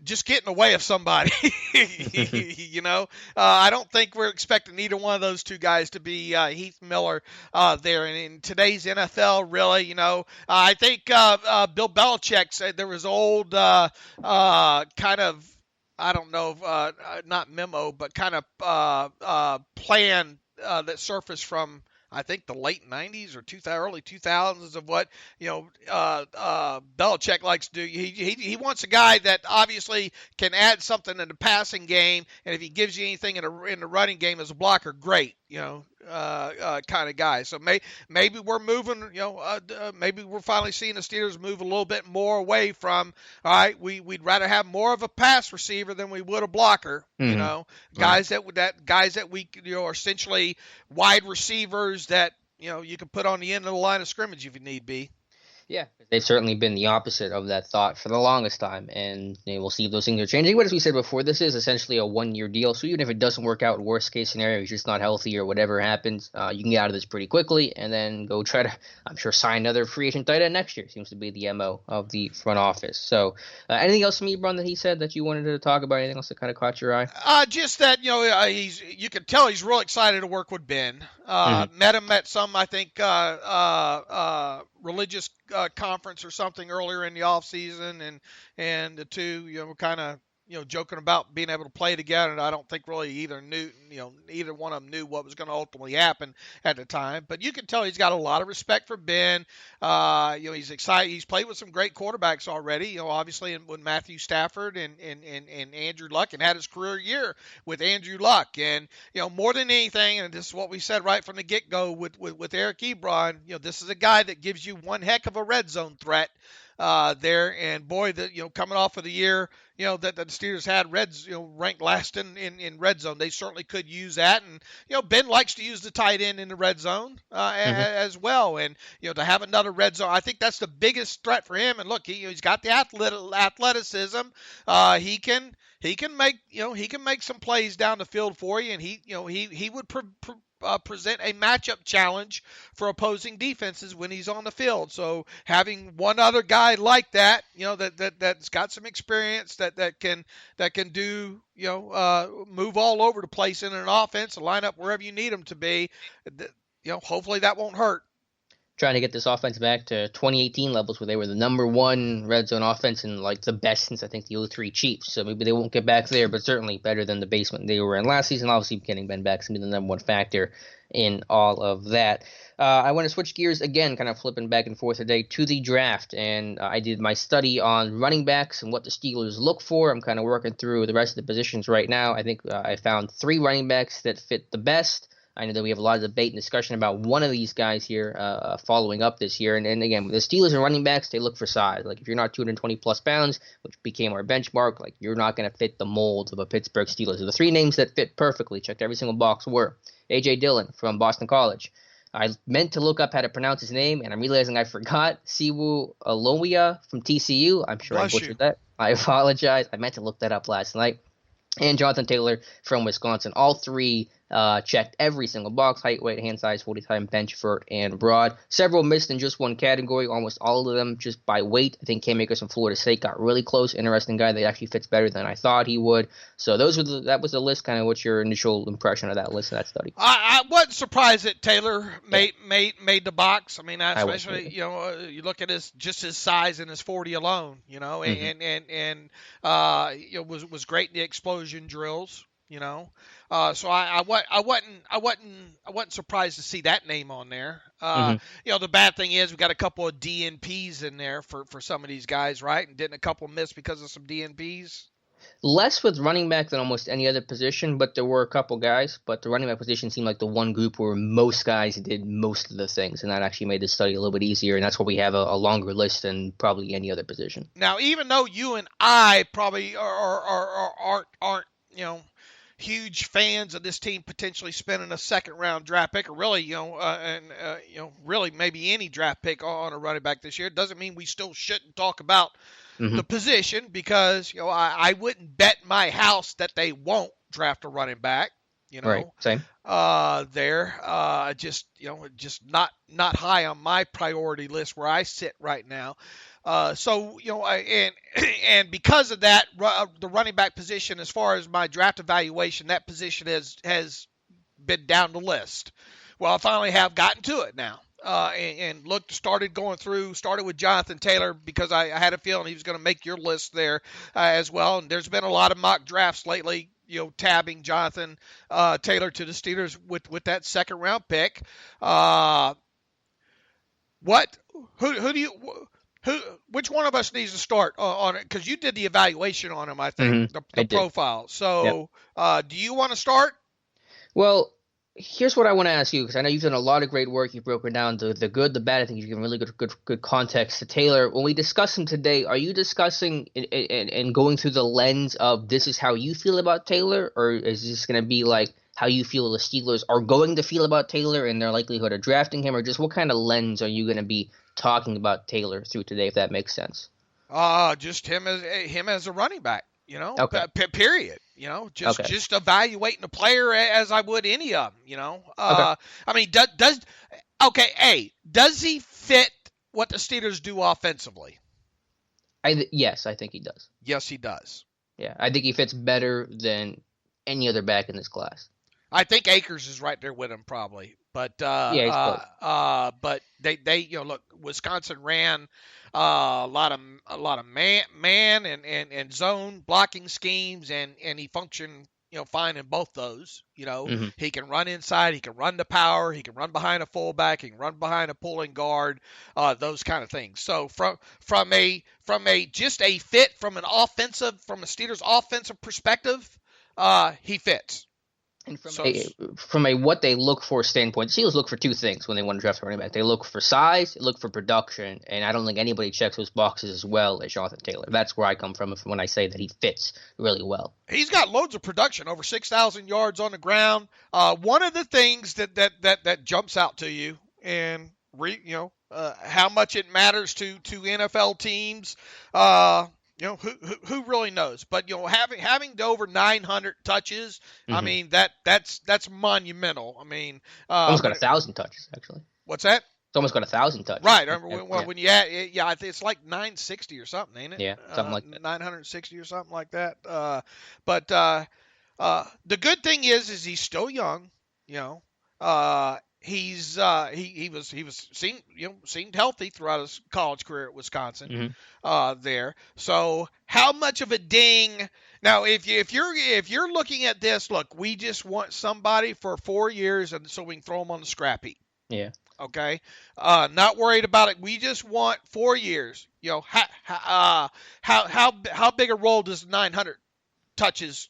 just get in the way of somebody. I don't think we're expecting either one of those two guys to be Heath Miller there. And in today's NFL, really, I think Bill Belichick said there was old kind of, I don't know, not memo, but kind of plan that surfaced from, I think, the late 90s or early 2000s of what Belichick likes to do. He wants a guy that obviously can add something in the passing game, and if he gives you anything in the running game as a blocker, great. Kind of guy. So maybe we're moving. Maybe we're finally seeing the Steelers move a little bit more away from. All right, we'd rather have more of a pass receiver than we would a blocker. Guys that we are essentially wide receivers that you can put on the end of the line of scrimmage if you need be. Yeah, they've certainly been the opposite of that thought for the longest time, and we'll see if those things are changing. But as we said before, this is essentially a one-year deal, so even if it doesn't work out, worst-case scenario, he's just not healthy or whatever happens, you can get out of this pretty quickly and then go try to, I'm sure, sign another free agent tight end next year. Seems to be the MO of the front office. So anything else from Ebron that he said that you wanted to talk about? Anything else that kind of caught your eye? Just that, you can tell he's real excited to work with Ben. Met him at some, I think, religious conference or something earlier in the off season, and the two were kind of joking about being able to play together, and I don't think really either one of them knew what was going to ultimately happen at the time. But you can tell he's got a lot of respect for Ben. He's excited. He's played with some great quarterbacks already. Obviously with Matthew Stafford and Andrew Luck, and had his career year with Andrew Luck. And more than anything, and this is what we said right from the get-go with Eric Ebron, this is a guy that gives you one heck of a red zone threat there. And boy, coming off of the year, that the Steelers had ranked last in red zone, they certainly could use that. And Ben likes to use the tight end in the red zone as well. And to have another red zone, I think that's the biggest threat for him. And look, he's got the athleticism. He can make some plays down the field for you, and he would present a matchup challenge for opposing defenses when he's on the field. So having one other guy like that, that's got some experience that can do, move all over the place in an offense and line up wherever you need them to be, hopefully that won't hurt. Trying to get this offense back to 2018 levels where they were the number one red zone offense and like the best since I think the 03 Chiefs. So maybe they won't get back there, but certainly better than the basement they were in last season. Obviously, getting Ben back is going to be the number one factor in all of that. I want to switch gears again, kind of flipping back and forth today to the draft. And I did my study on running backs and what the Steelers look for. I'm kind of working through the rest of the positions right now. I think I found 3 running backs that fit the best. I know that we have a lot of debate and discussion about one of these guys here following up this year. And again, with the Steelers and running backs, they look for size. Like if you're not 220-plus pounds, which became our benchmark, like you're not going to fit the mold of a Pittsburgh Steelers. So the 3 names that fit perfectly, checked every single box, were A.J. Dillon from Boston College. I meant to look up how to pronounce his name, and I'm realizing I forgot. Siwu Aloia from TCU. I'm sure I butchered that. I apologize. I meant to look that up last night. And Jonathan Taylor from Wisconsin. All 3 checked every single box: height, weight, hand size, 40-time, bench, vert, and broad. Several missed in just one category, almost all of them just by weight. I think Cam Akers from Florida State got really close. Interesting guy that actually fits better than I thought he would. So that was the list. Kind of what's your initial impression of that list, of that study? I wasn't surprised that Taylor made the box. I mean, especially you look at his size and his 40 alone, and was great in the explosion drills. So I wasn't surprised to see that name on there. The bad thing is we got a couple of DNPs in there for some of these guys, right? And didn't a couple miss because of some DNPs? Less with running back than almost any other position, but there were a couple guys. But the running back position seemed like the one group where most guys did most of the things, and that actually made the study a little bit easier. And that's why we have a longer list than probably any other position. Now, even though you and I probably aren't huge fans of this team potentially spending a second-round draft pick, or really, really maybe any draft pick on a running back this year. It doesn't mean we still shouldn't talk about the position, because I wouldn't bet my house that they won't draft a running back. Right, same. Just not high on my priority list where I sit right now. And because of that, the running back position, as far as my draft evaluation, that position has been down the list. Well, I finally have gotten to it now. Started with Jonathan Taylor, because I had a feeling he was going to make your list there as well. And there's been a lot of mock drafts lately, tabbing Jonathan Taylor to the Steelers with that second round pick. Which one of us needs to start on it? Because you did the evaluation on him, I think, the profile. So, do you want to start? Well, here's what I want to ask you, because I know you've done a lot of great work. You've broken down the good, the bad. I think you've given really good context to Taylor. When we discuss him today, are you discussing and going through the lens of this is how you feel about Taylor, or is this going to be like how you feel the Steelers are going to feel about Taylor and their likelihood of drafting him, or just what kind of lens are you going to be talking about Taylor through today, if that makes sense? Just him as a running back. Okay. Period. Just evaluating a player as I would any of them. Okay. I mean, does he fit what the Steelers do offensively? Yes, I think he does. Yes, he does. Yeah, I think he fits better than any other back in this class. I think Akers is right there with him probably, but but they look, Wisconsin ran a lot of man and zone blocking schemes, and he functioned fine in both those. He can run inside, he can run to power, he can run behind a fullback, he can run behind a pulling guard, those kind of things. So from a just a fit from a Steelers offensive perspective, he fits. And from a what they look for standpoint, the Steelers look for two things when they want to draft a running back. They look for size, they look for production, and I don't think anybody checks those boxes as well as Jonathan Taylor. That's where I come from when I say that he fits really well. He's got loads of production, over 6,000 yards on the ground. One of the things that jumps out to you, and how much it matters to NFL teams. Who really knows? But having over 900 touches, I mean that's monumental. I mean, almost got 1,000 touches actually. What's that? It's almost got 1,000 touches. Right. When you add, it's like 960 or something, ain't it? Yeah, something like that. 960 or something like that. But the good thing is he's still young. He seemed healthy throughout his college career at Wisconsin. There. So how much of a ding? Now, if you're looking at this, look, we just want somebody for 4 years, and so we can throw them on the scrap heap. Yeah. Okay. Not worried about it. We just want 4 years. How big a role does 900 touches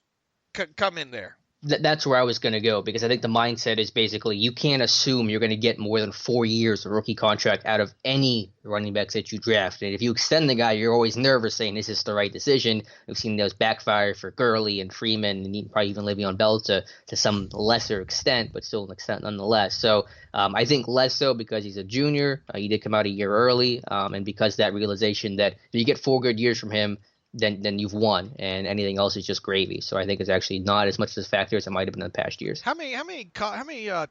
come in there? That's where I was going to go, because I think the mindset is basically you can't assume you're going to get more than 4 years of rookie contract out of any running backs that you draft. And if you extend the guy, you're always nervous saying, is this the right decision? We've seen those backfire for Gurley and Freeman, and probably even Le'Veon Bell to some lesser extent, but still an extent nonetheless. So I think less so because he's a junior. He did come out a year early, and because that realization that if you get 4 good years from him, then you've won, and anything else is just gravy. So I think it's actually not as much of a factor as it might have been in the past years. How many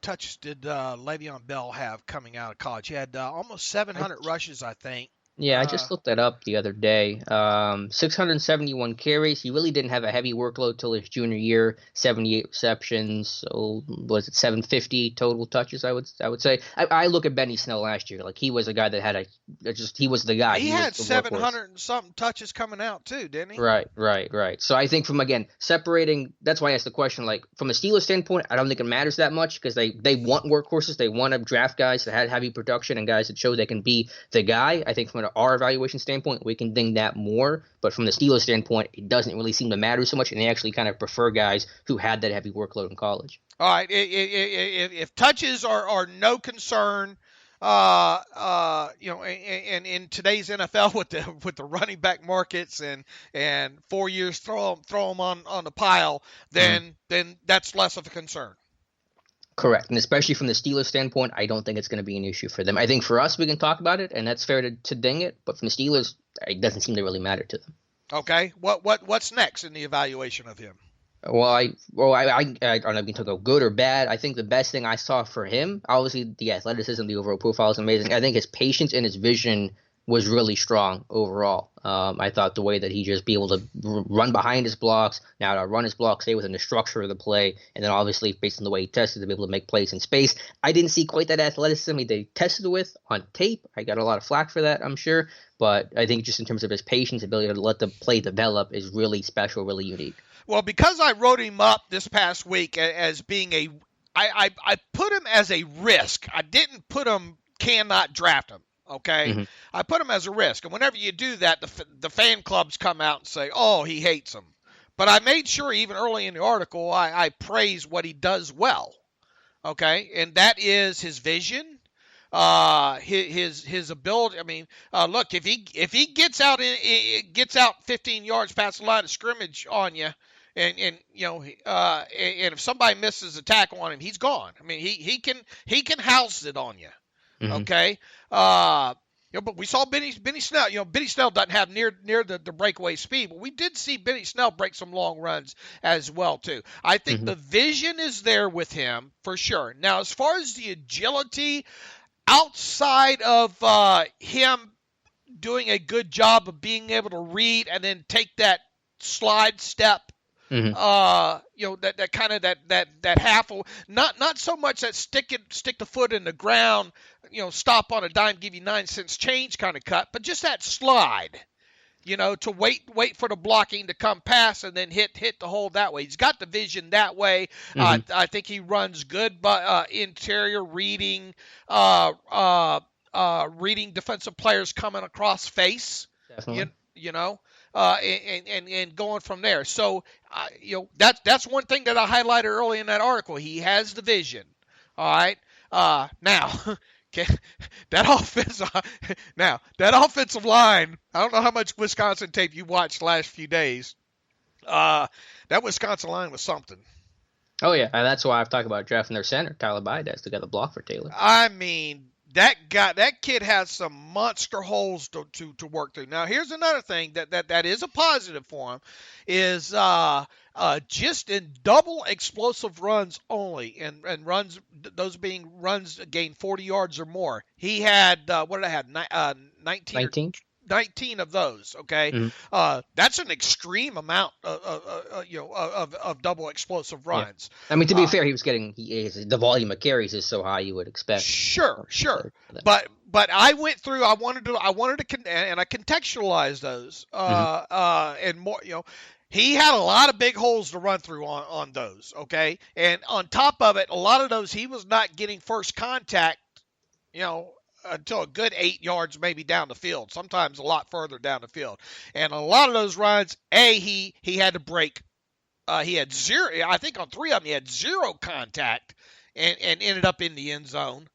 touches did Le'Veon Bell have coming out of college? He had almost 700 rushes, I think. Yeah, I just looked that up the other day. 671 carries. He really didn't have a heavy workload till his junior year. 78 receptions. So was it 750 total touches? I would say. I look at Benny Snell last year. Like, he was a guy that had he was the guy. He had 700 and something touches coming out too, didn't he? Right. So I think separating. That's why I asked the question. Like, from the Steelers standpoint, I don't think it matters that much, because they want workhorses. They want to draft guys that had heavy production and guys that show they can be the guy. I think from our evaluation standpoint, we can ding that more, but from the Steelers standpoint, it doesn't really seem to matter so much, and they actually kind of prefer guys who had that heavy workload in college. All right, if touches are no concern, And in today's NFL with the running back markets and 4 years throw them on the pile, then that's less of a concern. Correct. And especially from the Steelers standpoint, I don't think it's going to be an issue for them. I think for us, we can talk about it, and that's fair to ding it. But from the Steelers, it doesn't seem to really matter to them. Okay. What's next in the evaluation of him? Well, I don't know if you can talk good or bad. I think the best thing I saw for him, obviously the athleticism, the overall profile is amazing. I think his patience and his vision was really strong overall. I thought the way that he just be able to run behind his blocks, now to run his blocks, stay within the structure of the play, and then obviously based on the way he tested to be able to make plays in space. I didn't see quite that athleticism they tested with on tape. I got a lot of flack for that, I'm sure. But I think just in terms of his patience, ability to let the play develop is really special, really unique. Well, because I wrote him up this past week as being I put him as a risk. I didn't put him cannot draft him. Okay, Mm-hmm. I put him as a risk, and whenever you do that, the fan clubs come out and say, "Oh, he hates him." But I made sure even early in the article, I praise what he does well. Okay, and that is his vision, his ability. I mean, look, if he gets out 15 yards past the line of scrimmage on you, and if somebody misses a tackle on him, he's gone. I mean, he can house it on you. Mm-hmm. Okay. But we saw Benny Snell. Benny Snell doesn't have near the breakaway speed, but we did see Benny Snell break some long runs as well too. I think the vision is there with him for sure. Now, as far as the agility, outside of him doing a good job of being able to read and then take that slide step. Mm-hmm. That kind of that half, not so much that stick the foot in the ground, stop on a dime, give you 9 cents change kind of cut, but just that slide, to wait for the blocking to come past and then hit the hole that way. He's got the vision that way. Mm-hmm. I think he runs good, but interior reading, reading defensive players coming across face. Definitely. And going from there. So, that's one thing that I highlighted early in that article. He has the vision. All right. Now, that offensive line, I don't know how much Wisconsin tape you watched the last few days. That Wisconsin line was something. Oh, yeah. And that's why I've talked about drafting their center, Tyler Bidas, to get the block for Taylor. I mean, that kid has some monster holes to work through. Now, here's another thing that is a positive for him is just in double explosive runs only, and runs, those being runs gain 40 yards or more. He had what did I have? 19 of those. Okay, Mm-hmm. That's an extreme amount of double explosive runs. Yeah. I mean, to be fair, the volume of carries is so high you would expect. Sure. But I went through. I wanted to and I contextualized those. And more. He had a lot of big holes to run through on those. Okay, and on top of it, a lot of those he was not getting first contact. Until a good 8 yards maybe down the field, sometimes a lot further down the field. And a lot of those runs, he had to break. He had zero, I think on 3 of them, he had zero contact and ended up in the end zone.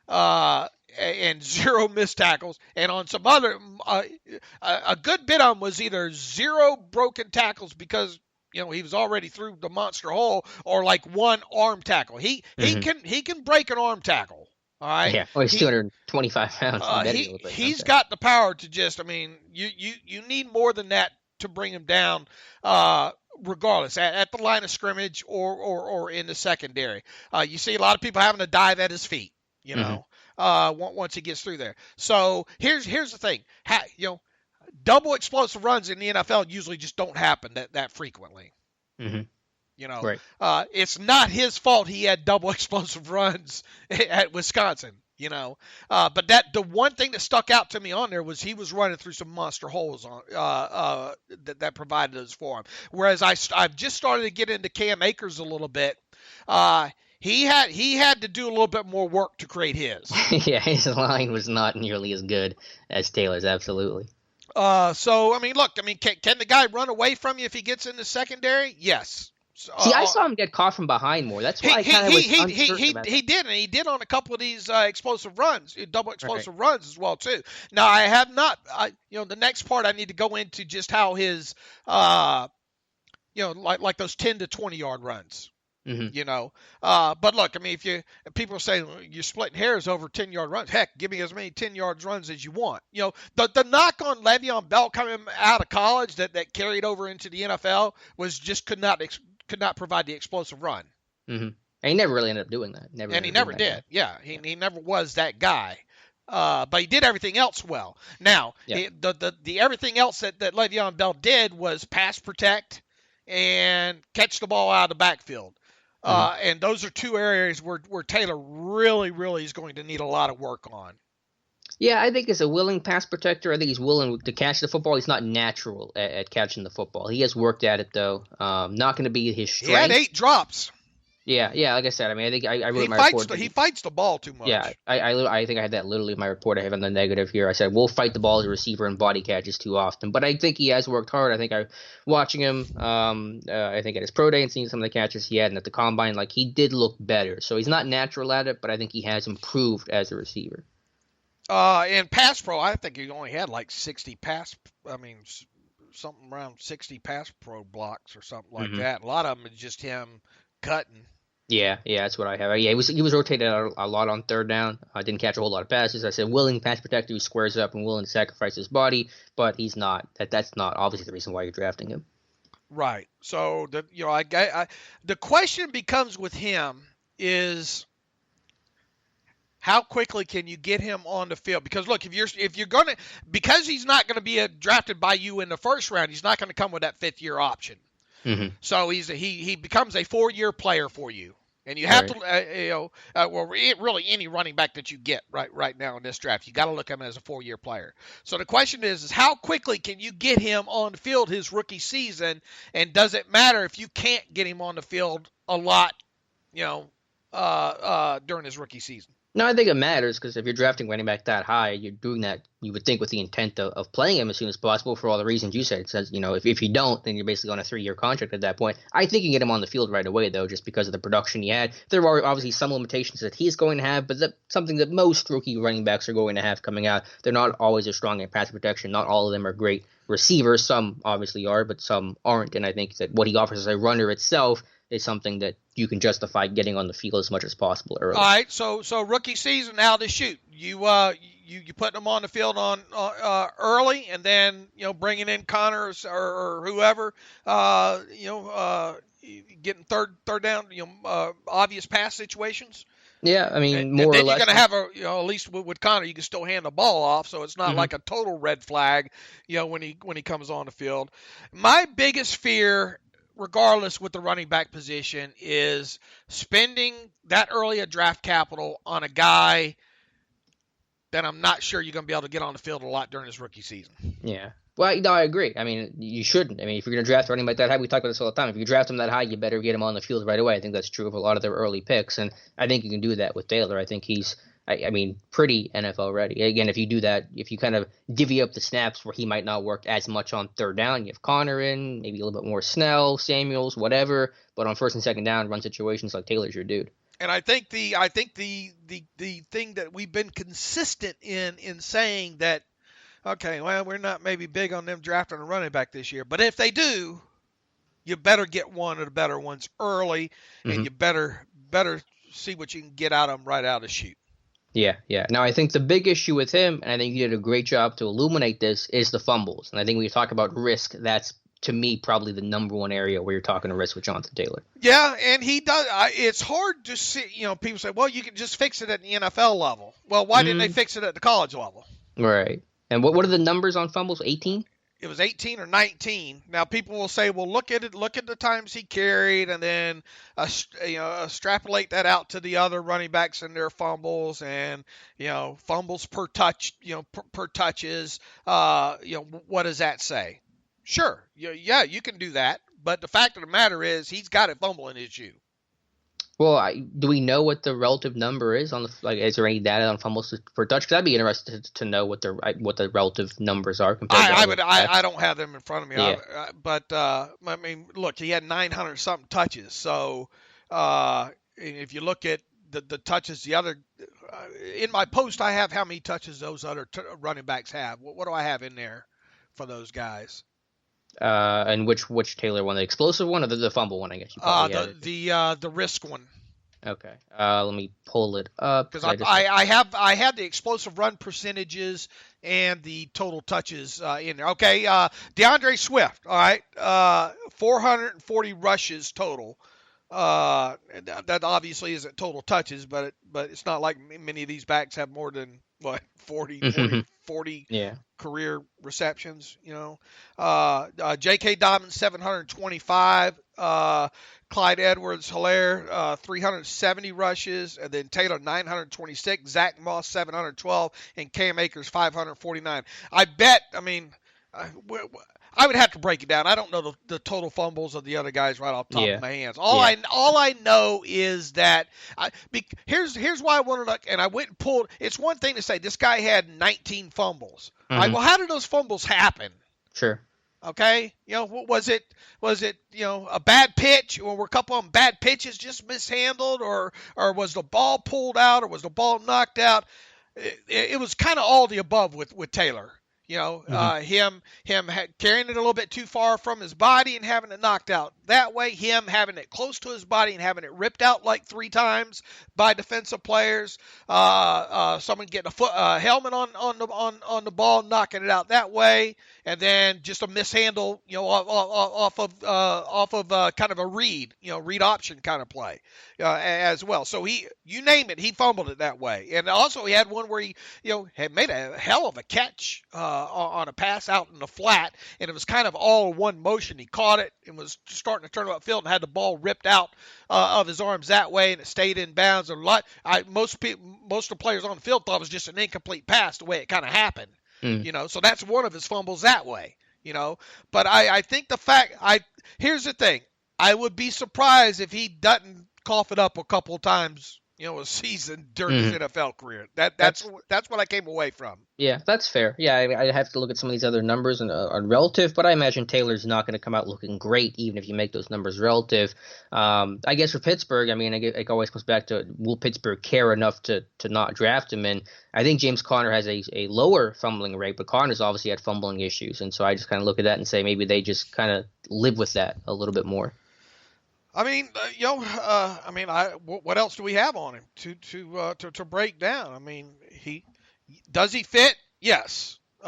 And zero missed tackles. And on some other, a good bit of them was either zero broken tackles because he was already through the monster hole, or like one arm tackle. He can break an arm tackle. All right. Yeah. Well, he's 225 pounds. He's got the power to just. I mean, you need more than that to bring him down, regardless at the line of scrimmage or in the secondary. You see a lot of people having to dive at his feet. Once he gets through there. So here's the thing. Double explosive runs in the NFL usually just don't happen that frequently. Mm-hmm. Right. It's not his fault he had double explosive runs at Wisconsin, But the one thing that stuck out to me on there was he was running through some monster holes that provided those for him. Whereas I've just started to get into Cam Akers a little bit. He had to do a little bit more work to create his. Yeah, his line was not nearly as good as Taylor's, absolutely. So, I mean, look, can the guy run away from you if he gets in the secondary? Yes. See, I saw him get caught from behind more. That's why I kind of was uncertain about that. He did, and he did on a couple of these explosive runs, double explosive runs as well too. Now I have not, the next part I need to go into just how his, like those 10 to 20 yard runs. But look, I mean, if people say you're splitting hairs over 10-yard runs, heck, give me as many 10-yard runs as you want. The knock on Le'Veon Bell coming out of college that carried over into the NFL was just could not provide the explosive run. Mm-hmm. And he never really ended up doing that. He never did. Yeah, he never was that guy. But he did everything else well. Now, the everything else that Le'Veon Bell did was pass protect and catch the ball out of the backfield. And those are two areas where Taylor really, really is going to need a lot of work on. Yeah, I think he's a willing pass protector. I think he's willing to catch the football. He's not natural at catching the football. He has worked at it, though. Not going to be his strength. He had 8 drops. Yeah. Like I said, I mean, I think I wrote my report. He fights the ball too much. Yeah, I think I had that literally in my report. I have on the negative here. I said, we'll fight the ball as a receiver and body catches too often. But I think he has worked hard. I think watching him, I think at his pro day and seeing some of the catches he had and at the combine, like he did look better. So he's not natural at it, but I think he has improved as a receiver. In pass pro, I think he only had like 60 something around 60 pass pro blocks or something like that. A lot of them is just him cutting. Yeah, that's what I have. Yeah, he was rotated a lot on third down. Didn't catch a whole lot of passes. I said willing pass protector who squares up and willing to sacrifice his body, but he's not. That's not obviously the reason why you're drafting him. Right. So the question becomes with him is how quickly can you get him on the field? Because look, because he's not going to be drafted by you in the first round, he's not going to come with that 5th-year option. Mm-hmm. So he becomes a 4-year player for you, and you have to really any running back that you get right now in this draft, you got to look at him as a 4-year player. So the question is how quickly can you get him on the field his rookie season, and does it matter if you can't get him on the field a lot, during his rookie season? No, I think it matters because if you're drafting running back that high, you're doing that, you would think, with the intent of playing him as soon as possible for all the reasons you said. It says, if you don't, then you're basically on a 3-year contract at that point. I think you can get him on the field right away, though, just because of the production he had. There are obviously some limitations that he's going to have, but something that most rookie running backs are going to have coming out. They're not always as strong in pass protection. Not all of them are great receivers. Some obviously are, but some aren't. And I think that what he offers as a runner itself is something that you can justify getting on the field as much as possible early. All right, so rookie season, how to shoot. You putting them on the field on early, and then bringing in Connor or whoever, getting third down, obvious pass situations. Yeah, I mean, more or less. Then you're going to have at least with Connor, you can still hand the ball off, so it's not like a total red flag, when he comes on the field. My biggest fear, regardless with the running back position, is spending that early a draft capital on a guy that I'm not sure you're going to be able to get on the field a lot during his rookie season. Yeah. Well, no, I agree. I mean, you shouldn't. I mean, if you're going to draft a running back that high, we talk about this all the time. If you draft him that high, you better get him on the field right away. I think that's true of a lot of their early picks, and I think you can do that with Taylor. I think he's pretty NFL ready. Again, if you do that, if you kind of divvy up the snaps where he might not work as much on third down, you have Connor in, maybe a little bit more Snell, Samuels, whatever. But on first and second down, run situations like Taylor's your dude. And I think the thing that we've been consistent in saying that, okay, well, we're not maybe big on them drafting a running back this year, but if they do, you better get one of the better ones early, and you better see what you can get out of them right out of the chute. Yeah. Now, I think the big issue with him, and I think you did a great job to illuminate this, is the fumbles. And I think when you talk about risk, that's, to me, probably the number one area where you're talking to risk with Jonathan Taylor. Yeah, and he does. It's hard to see. People say, well, you can just fix it at the NFL level. Well, why didn't they fix it at the college level? Right. And what are the numbers on fumbles? 18? It was 18 or 19. Now people will say, well, look at it. Look at the times he carried, and then extrapolate that out to the other running backs and their fumbles, and fumbles per touch, per touches. What does that say? Sure, yeah, you can do that. But the fact of the matter is, he's got a fumble in his shoe. Well, do we know what the relative number is on the is there any data on fumbles per touch? Because I'd be interested to know what the relative numbers are compared to other I backs. don't have them in front of me. Yeah. But I mean, look, he had 900 something touches. So if you look at the touches, in my post, I have how many touches those other running backs have. What do I have in there for those guys? And which Taylor one, the explosive one or the fumble one? I guess you probably have it. The risk one. Okay. Let me pull it up. Because I had the explosive run percentages and the total touches in there. Okay, DeAndre Swift. All right, 440 rushes total. That obviously isn't total touches, but it's not like many of these backs have more than 40 yeah. career receptions. J.K. Dobbins 725. Clyde Edwards-Helaire, 370 rushes, and then Taylor 926, Zach Moss 712, and Cam Akers 549. I would have to break it down. I don't know the total fumbles of the other guys right off the top of my hands. All I know is that here's why I wanted to look, and I went and pulled. It's one thing to say this guy had 19 fumbles. Mm-hmm. Well, how did those fumbles happen? Sure. Okay, was it a bad pitch, or were a couple of them bad pitches just mishandled, or was the ball pulled out, or was the ball knocked out? It was kind of all the above with Taylor. Him carrying it a little bit too far from his body and having it knocked out that way. Him having it close to his body and having it ripped out like 3 times by defensive players. Someone getting a helmet on the ball, knocking it out that way, and then just a mishandle, off of kind of a read option kind of play as well. So you name it, he fumbled it that way. And also he had one where he had made a hell of a catch on a pass out in the flat, and it was kind of all one motion. He caught it and was starting to turn upfield and had the ball ripped out of his arms that way, and it stayed in bounds. Most of the players on the field thought it was just an incomplete pass the way it kind of happened. So that's one of his fumbles that way. But I think here's the thing. I would be surprised if he doesn't cough it up a couple of times, a season during his NFL career. That's what I came away from. Yeah, that's fair. Yeah, I have to look at some of these other numbers on relative, but I imagine Taylor's not going to come out looking great, even if you make those numbers relative. I guess for Pittsburgh, it always comes back to, will Pittsburgh care enough to not draft him? And I think James Conner has a lower fumbling rate, but Conner's obviously had fumbling issues, and so I just kind of look at that and say maybe they just kind of live with that a little bit more. What else do we have on him to break down? Does he fit? Yes. Is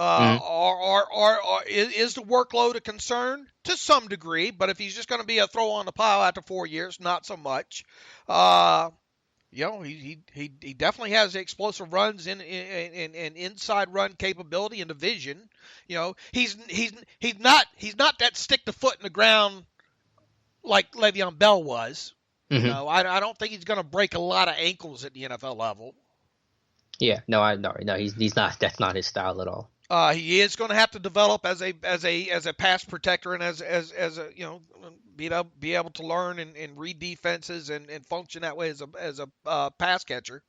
the workload a concern? To some degree, but if he's just going to be a throw on the pile after 4 years, not so much. He definitely has explosive runs and inside run capability and the vision. He's not that stick the foot in the ground like Le'Veon Bell was. I don't think he's going to break a lot of ankles at the NFL level. Yeah, no, he's not. That's not his style at all. He is going to have to develop as a pass protector and as a be able to learn and read defenses and function that way as a pass catcher.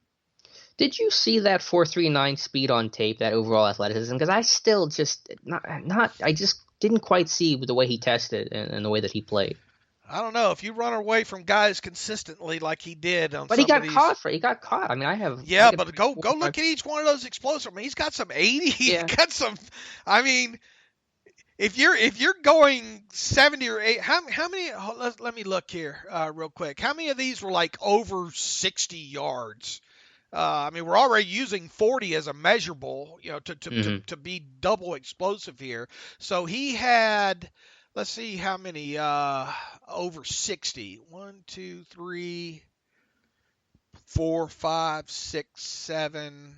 Did you see that 4.39 speed on tape, that overall athleticism? Because I still just I just didn't quite see the way he tested and the way that he played. I don't know if you run away from guys consistently like he did on. But he got caught. He got caught. I have. Yeah, but go look at each one of those explosives. He's got some 80. Yeah. He's got some. If you're going 70 or 80, how many? Let me look here real quick. How many of these were like over 60 yards? We're already using 40 as a measurable, to be double explosive here. So he had. Let's see how many over 60. 1, 2, 3, 4, 5, 6, 7.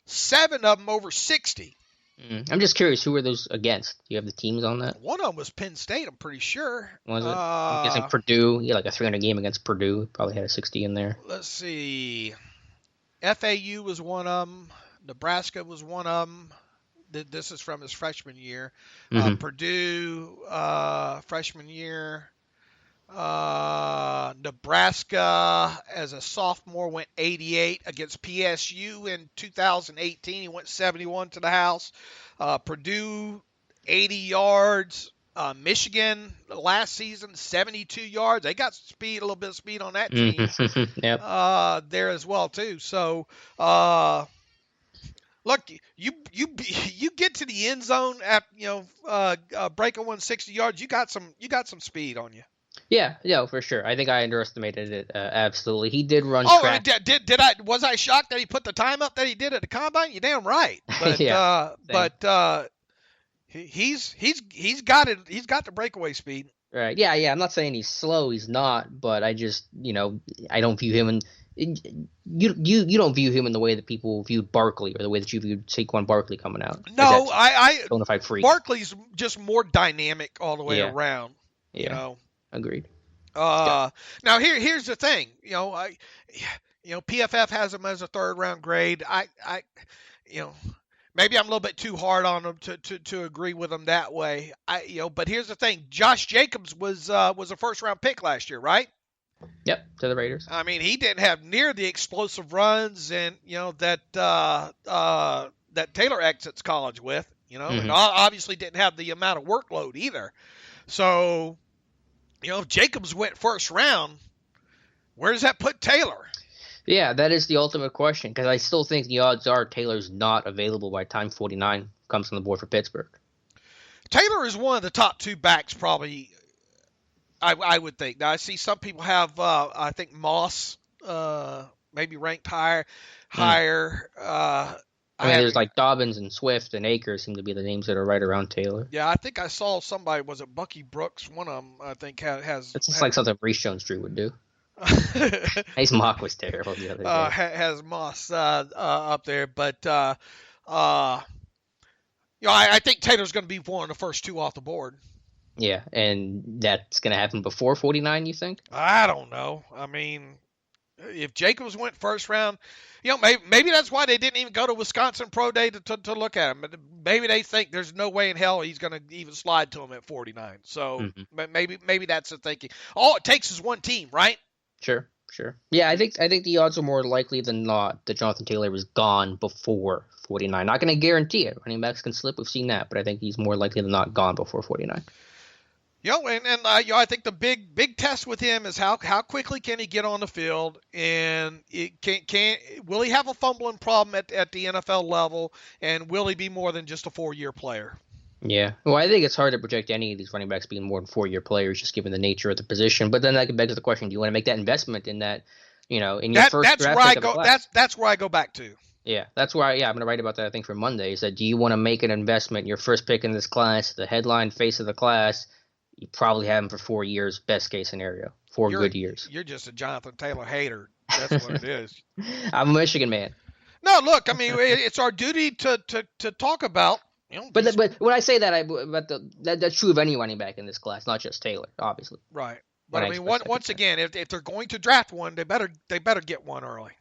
7 of them over 60. I'm just curious, who were those against? Do you have the teams on that? One of them was Penn State, I'm pretty sure. Was it? I'm guessing Purdue. Yeah, like a 300 game against Purdue. Probably had a 60 in there. Let's see. FAU was one of them. Nebraska was one of them. This is from his freshman year. Purdue, freshman year. Nebraska, as a sophomore, went 88 against PSU in 2018. He went 71 to the house. Purdue, 80 yards. Michigan, last season, 72 yards. They got speed, a little bit of speed on that team. Yep. There as well, too. So, look, you get to the end zone at breaking 160 yards. You got some speed on you. Yeah, for sure. I think I underestimated it. Absolutely, he did run. Track. Was I shocked that he put the time up that he did at the combine? You're damn right. But yeah, he's got it. He's got the breakaway speed. Right. Yeah. I'm not saying he's slow. He's not. But I just, I don't view him you don't view him in the way that people viewed Barkley or the way that you viewed Saquon Barkley coming out. No, I bona fide freak. Barkley's just more dynamic all the way around. Yeah. Agreed. Now here's the thing. PFF has him as a 3rd round grade. Maybe I'm a little bit too hard on him to agree with him that way. But here's the thing. Josh Jacobs was a 1st round pick last year, right? Yep, to the Raiders. I mean, he didn't have near the explosive runs and that Taylor exits college with, and obviously didn't have the amount of workload either. So, if Jacobs went 1st round, where does that put Taylor? Yeah, that is the ultimate question, because I still think the odds are Taylor's not available by time 49 comes on the board for Pittsburgh. Taylor is one of the top 2 backs, probably, I would think. Now, I see some people have, I think, Moss maybe ranked higher. There's like Dobbins and Swift and Akers seem to be the names that are right around Taylor. Yeah, I think I saw somebody, was it Bucky Brooks? One of them, I think, has. It's just like something Reese Jones-Drew would do. His mock was terrible the other day. Has Moss up there, but I think Taylor's going to be one of the first 2 off the board. Yeah, and that's going to happen before 49, you think? I don't know. I mean, if Jacobs went 1st round, maybe that's why they didn't even go to Wisconsin Pro Day to look at him. Maybe they think there's no way in hell he's going to even slide to him at 49. So maybe that's the thinking. All it takes is one team, right? Sure. Yeah, I think the odds are more likely than not that Jonathan Taylor was gone before 49. Not going to guarantee it. Running backs can slip. We've seen that, but I think he's more likely than not gone before 49. I think the big test with him is how quickly can he get on the field, and will he have a fumbling problem at the NFL level, and will he be more than just a 4-year player? Yeah. Well, I think it's hard to project any of these running backs being more than 4-year players, just given the nature of the position. But then that begs the question: do you want to make that investment in that? In your first draft pick of a class? That's where I go back to. Yeah, that's why. Yeah, I'm going to write about that. I think for Monday is that do you want to make an investment in your first pick in this class, the headline face of the class? You probably have him for 4 years, best case scenario, 4 good years. You're just a Jonathan Taylor hater. That's what it is. I'm a Michigan man. No, look, I mean, it's our duty to talk about. But when I say that, that's true of any running back in this class, not just Taylor, obviously. Right. But I mean, once again, if they're going to draft one, they better get one early.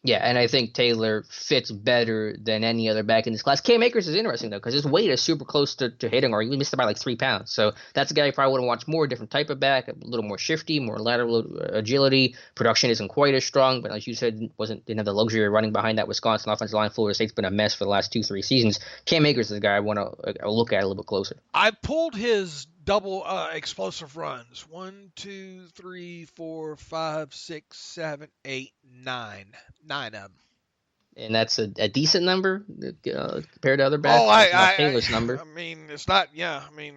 Yeah, and I think Taylor fits better than any other back in this class. Cam Akers is interesting, though, because his weight is super close to hitting, or he missed it by like 3 pounds. So that's a guy you probably want to watch more, different type of back, a little more shifty, more lateral agility. Production isn't quite as strong, but as you said, didn't have the luxury of running behind that Wisconsin offensive line. Florida State's been a mess for the last 2-3 seasons. Cam Akers is the guy I want to look at a little bit closer. I pulled his double explosive runs. 1, 2, 3, 4, 5, 6, 7, 8, 9. 9 of them. And that's a decent number compared to other backs. Taylor's number. I mean, it's not. Yeah, I mean,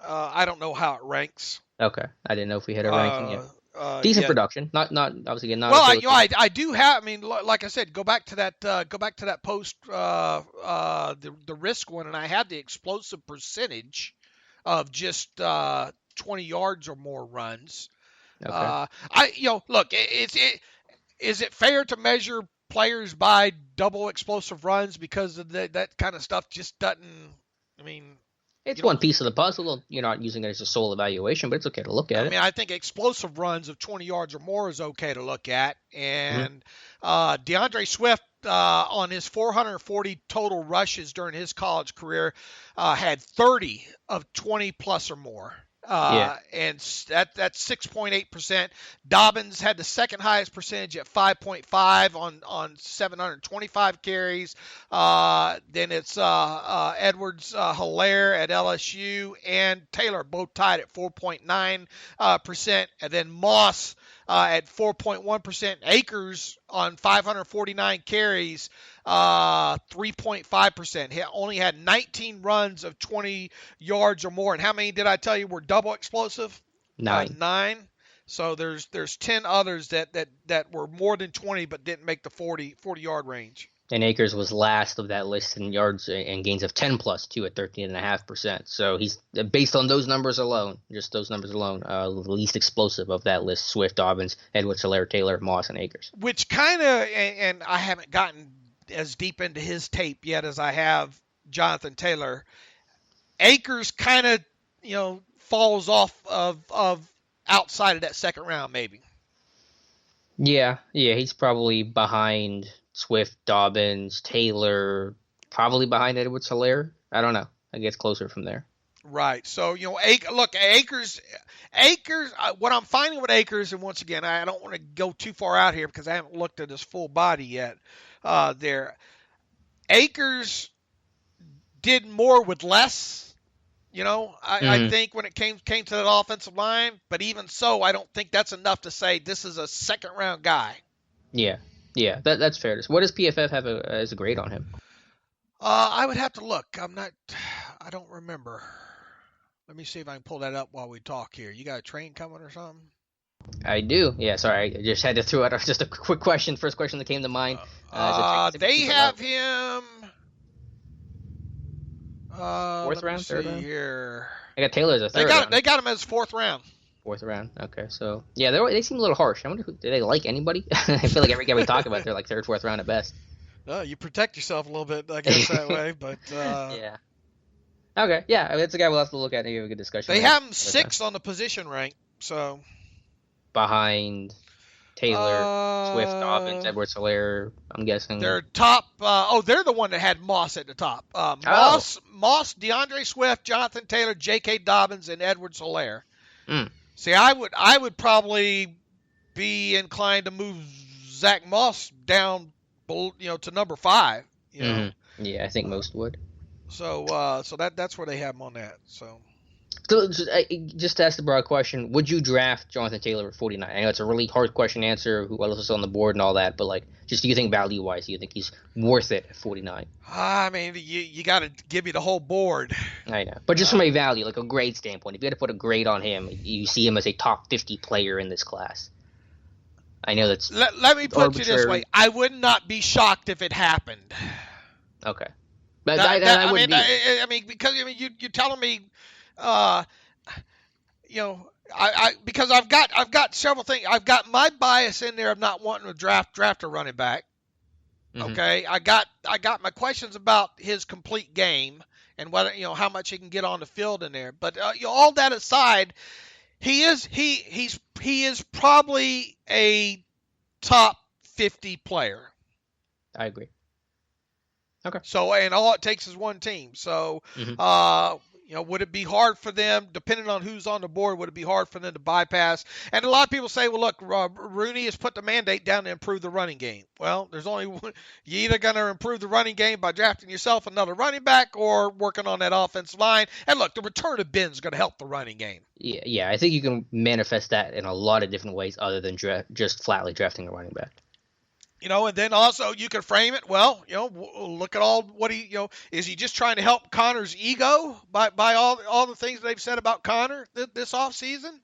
I don't know how it ranks. Okay, I didn't know if we had a ranking yet. Decent production, not obviously not. Well, I do have. I mean, like I said, go back to that post, the risk one, and I had the explosive percentage of just 20 yards or more runs. Okay. Look, is it fair to measure players by double explosive runs because of that kind of stuff just doesn't, I mean. It's one piece of the puzzle. You're not using it as a sole evaluation, but it's okay to look at it. I mean, I think explosive runs of 20 yards or more is okay to look at. And DeAndre Swift, on his 440 total rushes during his college career, had 30 of 20 plus or more. And that's 6.8%. Dobbins had the second highest percentage at 5.5 on 725 carries. Then it's Edwards, Hilaire at LSU, and Taylor both tied at 4.9%. And then Moss at 4.1%. Akers on 549 carries, 3.5%. He only had 19 runs of 20 yards or more. And how many did I tell you were double explosive? 9. 9. So there's 10 others that were more than 20 but didn't make the 40-yard range. And Akers was last of that list in yards and gains of 10 plus too at 13.5%. So he's, based on those numbers alone, just those numbers alone, the least explosive of that list: Swift, Dobbins, Edwards, Hilaire, Taylor, Moss, and Akers. Which kind of, and I haven't gotten as deep into his tape yet as I have Jonathan Taylor. Akers kind of, falls off of outside of that second round, maybe. Yeah, he's probably behind Swift, Dobbins, Taylor, probably behind Edwards, Hilaire. I don't know. I guess closer from there. Right. So, Akers, what I'm finding with Akers, and once again, I don't want to go too far out here because I haven't looked at his full body yet there. Akers did more with less. I think when it came to that offensive line, but even so, I don't think that's enough to say this is a second-round guy. Yeah, that's fair. What does PFF have as a grade on him? I would have to look. I don't remember. Let me see if I can pull that up while we talk here. You got a train coming or something? I do. Yeah, sorry. I just had to throw out just a quick question. First question that came to mind. They have him. Fourth round, third round? Here. I got Taylor as a third round. They got him as fourth round. Fourth round. Okay, so yeah, they seem a little harsh. I wonder, do they like anybody? I feel like every guy we talk about, they're like third, fourth round at best. You protect yourself a little bit, I guess, that way. But yeah. Okay, yeah, it's a guy we'll have to look at and have a good discussion. They have him 6 on the position rank, so behind Taylor, Swift, Dobbins, Edwards, Hilaire, I'm guessing. They're top. They're the one that had Moss at the top. Moss, DeAndre Swift, Jonathan Taylor, J.K. Dobbins, and Edwards, Hilaire. See, I would probably be inclined to move Zach Moss down, to number 5. Yeah, I think most would. So that's where they have him on that. So just to ask the broad question, would you draft Jonathan Taylor at 49? I know it's a really hard question to answer, who else is on the board and all that, but just do you think value-wise, do you think he's worth it at 49? I mean, you got to give me the whole board. I know, but just from a value, like a grade standpoint, if you had to put a grade on him, you see him as a top 50 player in this class. I know that's Let me put it this way. I would not be shocked if it happened. Okay. But I wouldn't be. Because you're telling me, because I've got several things. I've got my bias in there of not wanting to draft a running back. Okay, I got my questions about his complete game and whether how much he can get on the field in there. But all that aside, he is probably a top 50 player. I agree. Okay. So, and all it takes is one team. So, would it be hard for them, depending on who's on the board, would it be hard for them to bypass? And a lot of people say, well, look, Rooney has put the mandate down to improve the running game. Well, there's only one. You're either going to improve the running game by drafting yourself another running back or working on that offensive line. And look, the return of Ben is going to help the running game. Yeah, I think you can manifest that in a lot of different ways other than just flatly drafting a running back. And then also you can frame it, well, look at all what is he just trying to help Connor's ego by all the things they've said about Connor this offseason,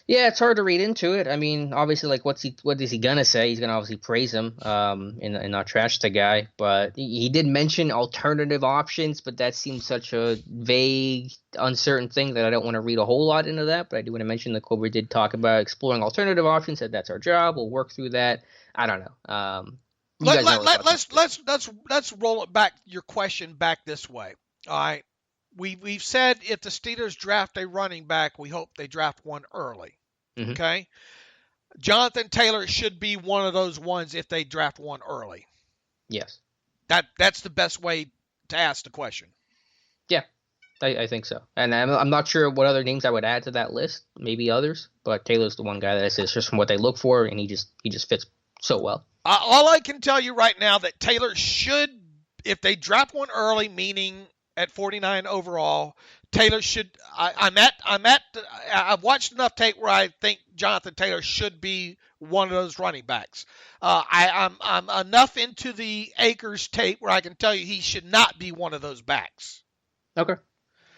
Yeah, it's hard to read into it. I mean, obviously, what is he gonna say? He's gonna obviously praise him, and not trash the guy. But he did mention alternative options, but that seems such a vague, uncertain thing that I don't want to read a whole lot into that. But I do want to mention that Colbert did talk about exploring alternative options. Said that's our job. We'll work through that. I don't know. Let's roll it back. Your question back this way. All right, we've said if the Steelers draft a running back, we hope they draft one early. Okay, Jonathan Taylor should be one of those ones if they draft one early. Yes, that's the best way to ask the question. Yeah, I think so. And I'm not sure what other names I would add to that list. Maybe others, but Taylor's the one guy that I say is just from what they look for, and he just fits so well. All I can tell you right now that Taylor should, if they draft one early, meaning at 49 overall, Taylor should. I've watched enough tape where I think Jonathan Taylor should be one of those running backs. I'm enough into the Akers tape where I can tell you he should not be one of those backs. Okay.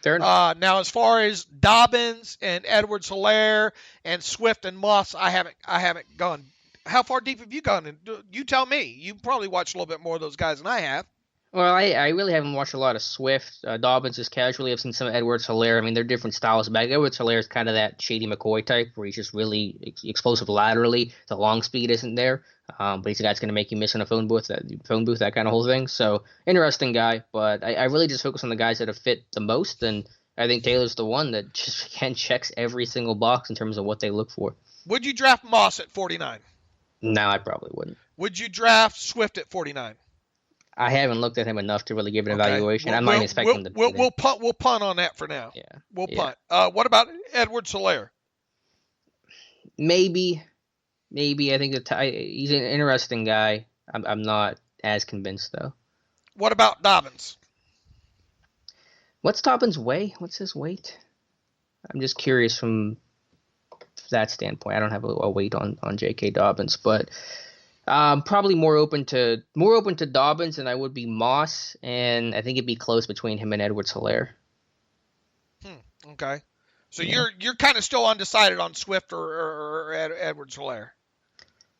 Fair enough. Now, as far as Dobbins and Edwards-Helaire and Swift and Moss, I haven't gone. How far deep have you gone? And you tell me. You probably watched a little bit more of those guys than I have. Well, I really haven't watched a lot of Swift. Dobbins just casually. I've seen some Edwards-Helaire. I mean, they're different styles. But Edwards-Helaire is kind of that Shady McCoy type where he's just really explosive laterally. The long speed isn't there. But he's a guy that's going to make you miss in a phone booth, that kind of whole thing. So, interesting guy. But I really just focus on the guys that have fit the most. And I think Taylor's the one that just, again, checks every single box in terms of what they look for. Would you draft Moss at 49? No, I probably wouldn't. Would you draft Swift at 49? I haven't looked at him enough to really give an evaluation. I'm not even expecting him to be there. We'll punt on that for now. Yeah. We'll punt. What about Edwards-Helaire? Maybe. I think he's an interesting guy. I'm not as convinced, though. What about Dobbins? What's Dobbins' weight? What's his weight? I'm just curious from that standpoint. I don't have a weight on J.K. Dobbins, but probably more open to Dobbins than I would be Moss, and I think it'd be close between him and Edwards-Helaire. Okay. So you're kind of still undecided on Swift or Edwards-Helaire.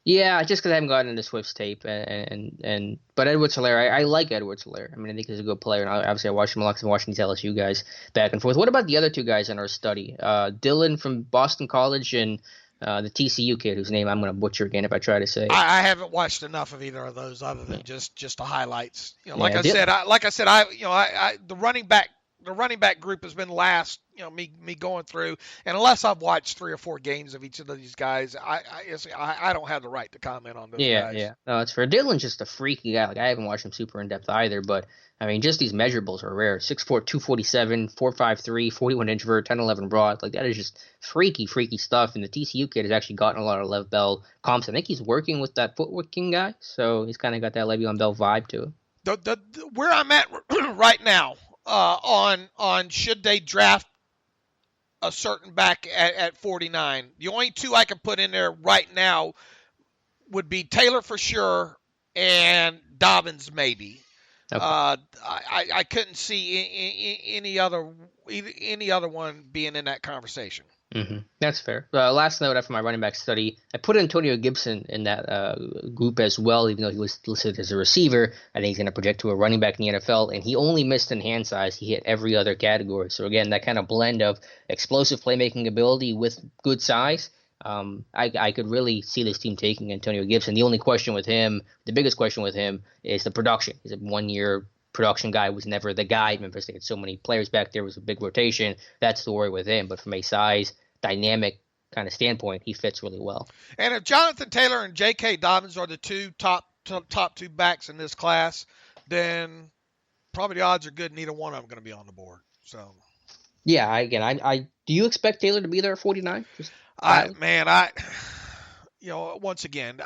Yeah, just because I haven't gotten into Swift's tape, but Edwards-Helaire, I like Edwards-Helaire. I mean, I think he's a good player, and obviously I watched him a lot. I've been watching these LSU guys back and forth. What about the other two guys in our study? Dylan from Boston College and the TCU kid, whose name I'm going to butcher again if I try to say it. I haven't watched enough of either of those other than just the highlights. Like I said, the running back group has been last. Me going through, and unless I've watched 3 or 4 games of each of these guys, I don't have the right to comment on those guys. Yeah. No, it's fair. Dylan's just a freaky guy. Like, I haven't watched him super in depth either, but I mean, just these measurables are rare. 6'4", 247, 4'5", 41 inch vert, 10'11" broad. Like, that is just freaky stuff. And the TCU kid has actually gotten a lot of Lev Bell comps. I think he's working with that footwork king guy, so he's kind of got that Le'Veon Bell vibe to him. Where I'm at right now on should they draft a certain back at 49. The only two I can put in there right now would be Taylor for sure and Dobbins maybe. Okay. I couldn't see any other one being in that conversation. Mm-hmm. That's fair. Last note after my running back study, I put Antonio Gibson in that group as well, even though he was listed as a receiver. I think he's going to project to a running back in the NFL, and he only missed in hand size. He hit every other category. So, again, that kind of blend of explosive playmaking ability with good size. I could really see this team taking Antonio Gibson. The biggest question with him is the production. He's a 1-year production guy, was never the guy. Memphis, they had so many players back there. It was a big rotation. That's the worry with him. But from a size, dynamic kind of standpoint, he fits really well. And if Jonathan Taylor and J.K. Dobbins are the top 2 backs in this class, then probably the odds are good neither one of them going to be on the board. So, yeah, I do you expect Taylor to be there at 49? Once again,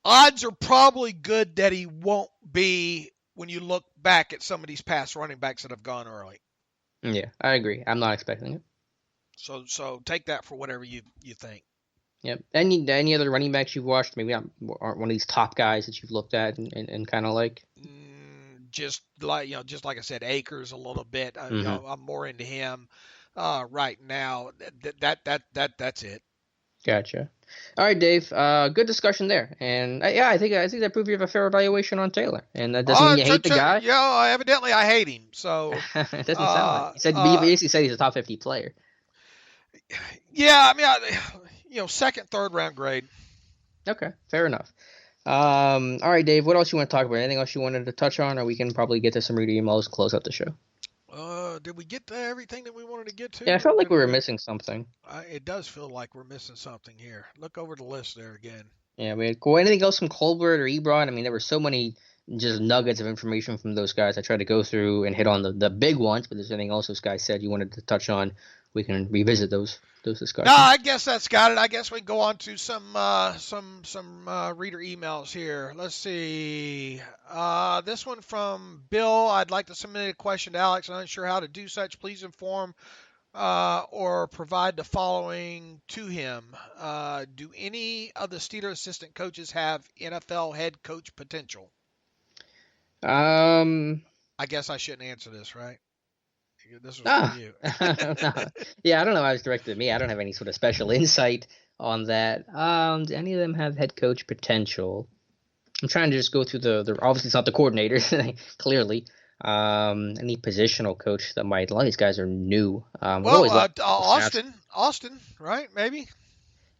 odds are probably good that he won't be when you look back at some of these past running backs that have gone early. Yeah, I agree. I'm not expecting it. So take that for whatever you think. Yep. Any other running backs you've watched? Maybe aren't one of these top guys that you've looked at and kind of like. Just like I said, Akers a little bit. I'm more into him right now. That's it. Gotcha. All right, Dave. Good discussion there, and I think that proves you have a fair evaluation on Taylor, and that doesn't mean you hate the guy. Yeah, evidently I hate him. So it doesn't sound like. You basically said he's a top 50 player. Yeah, I mean, second, third round grade. Okay, fair enough. All right, Dave. What else you want to talk about? Anything else you wanted to touch on, or we can probably get to some reader emails, close up the show. Did we get to everything that we wanted to get to? Yeah, I felt like we were missing something. It does feel like we're missing something here. Look over the list there again. Yeah, we had cool. Anything else from Colbert or Ebron? I mean, there were so many just nuggets of information from those guys. I tried to go through and hit on the big ones, but there's anything else those guys said you wanted to touch on, we can revisit those discussions. No, I guess that's got it. I guess we can go on to some reader emails here. Let's see. This one from Bill. I'd like to submit a question to Alex. I'm unsure how to do such. Please inform or provide the following to him. Do any of the Steelers assistant coaches have NFL head coach potential? I guess I shouldn't answer this, right? This was for you. Yeah, I don't know why it was directed at me. I don't have any sort of special insight on that. Do any of them have head coach potential? I'm trying to just go through the obviously it's not the coordinators, clearly. Any positional coach that might. A lot of these guys are new. Austin, right? Maybe.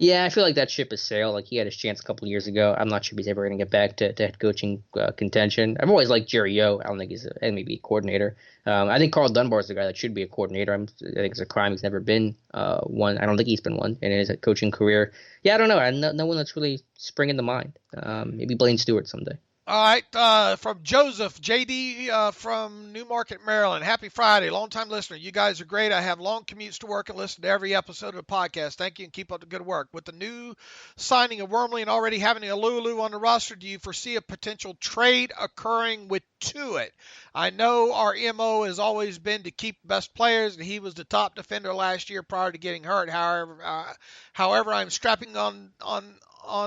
Yeah, I feel like that ship has sailed. Like he had his chance a couple of years ago. I'm not sure if he's ever going to get back to head coaching contention. I've always liked Jerry O. I don't think he's maybe a coordinator. I think Carl Dunbar is the guy that should be a coordinator. I think it's a crime he's never been one. I don't think he's been one in his coaching career. Yeah, I don't know. No one that's really springing to mind. Maybe Blaine Stewart someday. All right, from Joseph, JD from Newmarket, Maryland. Happy Friday, long-time listener. You guys are great. I have long commutes to work and listen to every episode of the podcast. Thank you and keep up the good work. With the new signing of Wormley and already having a Lulu on the roster, do you foresee a potential trade occurring with Tuitt? I know our MO has always been to keep best players, and he was the top defender last year prior to getting hurt. However, I'm strapping on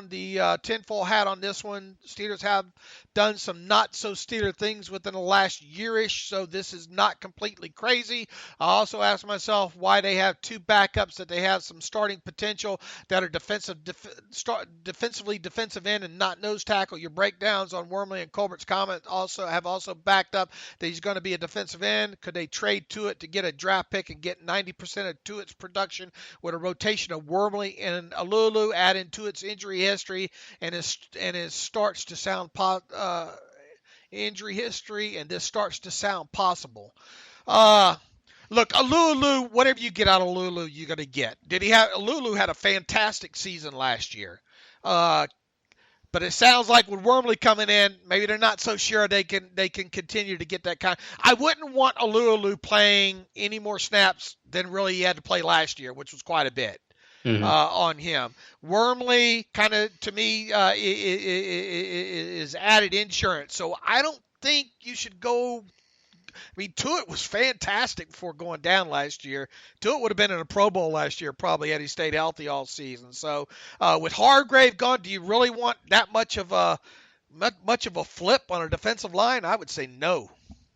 the tinfoil hat on this one. Steelers have done some not-so-Steeler things within the last year-ish, so this is not completely crazy. I also ask myself why they have two backups that they have some starting potential that are defensively defensive end and not nose tackle. Your breakdowns on Wormley and Colbert's comment have also backed up that he's going to be a defensive end. Could they trade Tuitt to get a draft pick and get 90% of Tuitt's production with a rotation of Wormley and Alulu, add in Tuitt's injury history and his starts to sound injury history, and this starts to sound possible. Look, Alulu, whatever you get out of Alulu, you're going to get. Alulu had a fantastic season last year. But it sounds like with Wormley coming in, maybe they're not so sure they can continue to get that kind. I wouldn't want Alulu playing any more snaps than really he had to play last year, which was quite a bit. Mm-hmm. On him. Wormley kind of, to me, is added insurance. So I don't think you should go. I mean, Tuitt was fantastic before going down last year. Tuitt would have been in a Pro Bowl last year probably had he stayed healthy all season. So with Hargrave gone, do you really want that much of a flip on a defensive line? I would say no.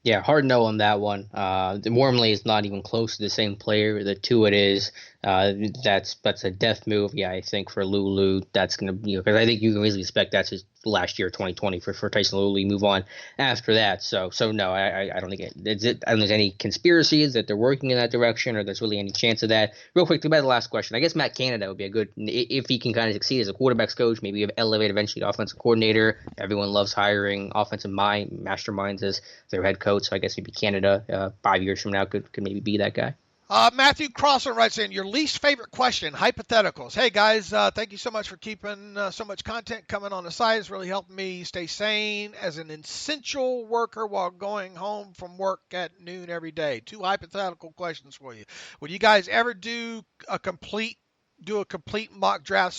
Yeah, hard no on that one. Wormley is not even close to the same player that Tuitt is. That's a death move. Yeah, I think for Lulu, that's going to be, because I think you can easily expect that's his last year, 2020 for Tyson Lulu. Move on after that. So no, I don't think I don't think there's any conspiracies that they're working in that direction, or there's really any chance of that. Real quick, about the last question. I guess Matt Canada would be a good, if he can kind of succeed as a quarterbacks coach, maybe elevate eventually to offensive coordinator. Everyone loves hiring offensive masterminds as their head coach. So I guess maybe Canada 5 years from now could maybe be that guy. Matthew Crossan writes in, your least favorite question, hypotheticals. Hey, guys, thank you so much for keeping so much content coming on the site. It's really helping me stay sane as an essential worker while going home from work at noon every day. 2 hypothetical questions for you. Would you guys ever do a complete mock draft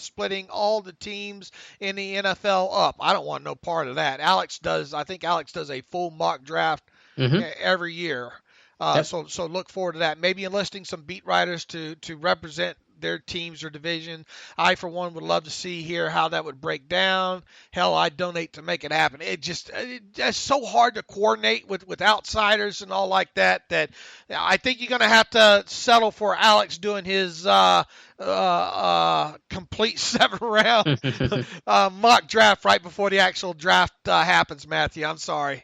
splitting all the teams in the NFL up? I don't want no part of that. I think Alex does a full mock draft every year. Yep. So look forward to that. Maybe enlisting some beat writers to represent their teams or division. I, for one, would love to hear how that would break down. Hell, I'd donate to make it happen. It's so hard to coordinate with outsiders and all like that I think you're going to have to settle for Alex doing his complete 7-round mock draft right before the actual draft happens, Matthew. I'm sorry.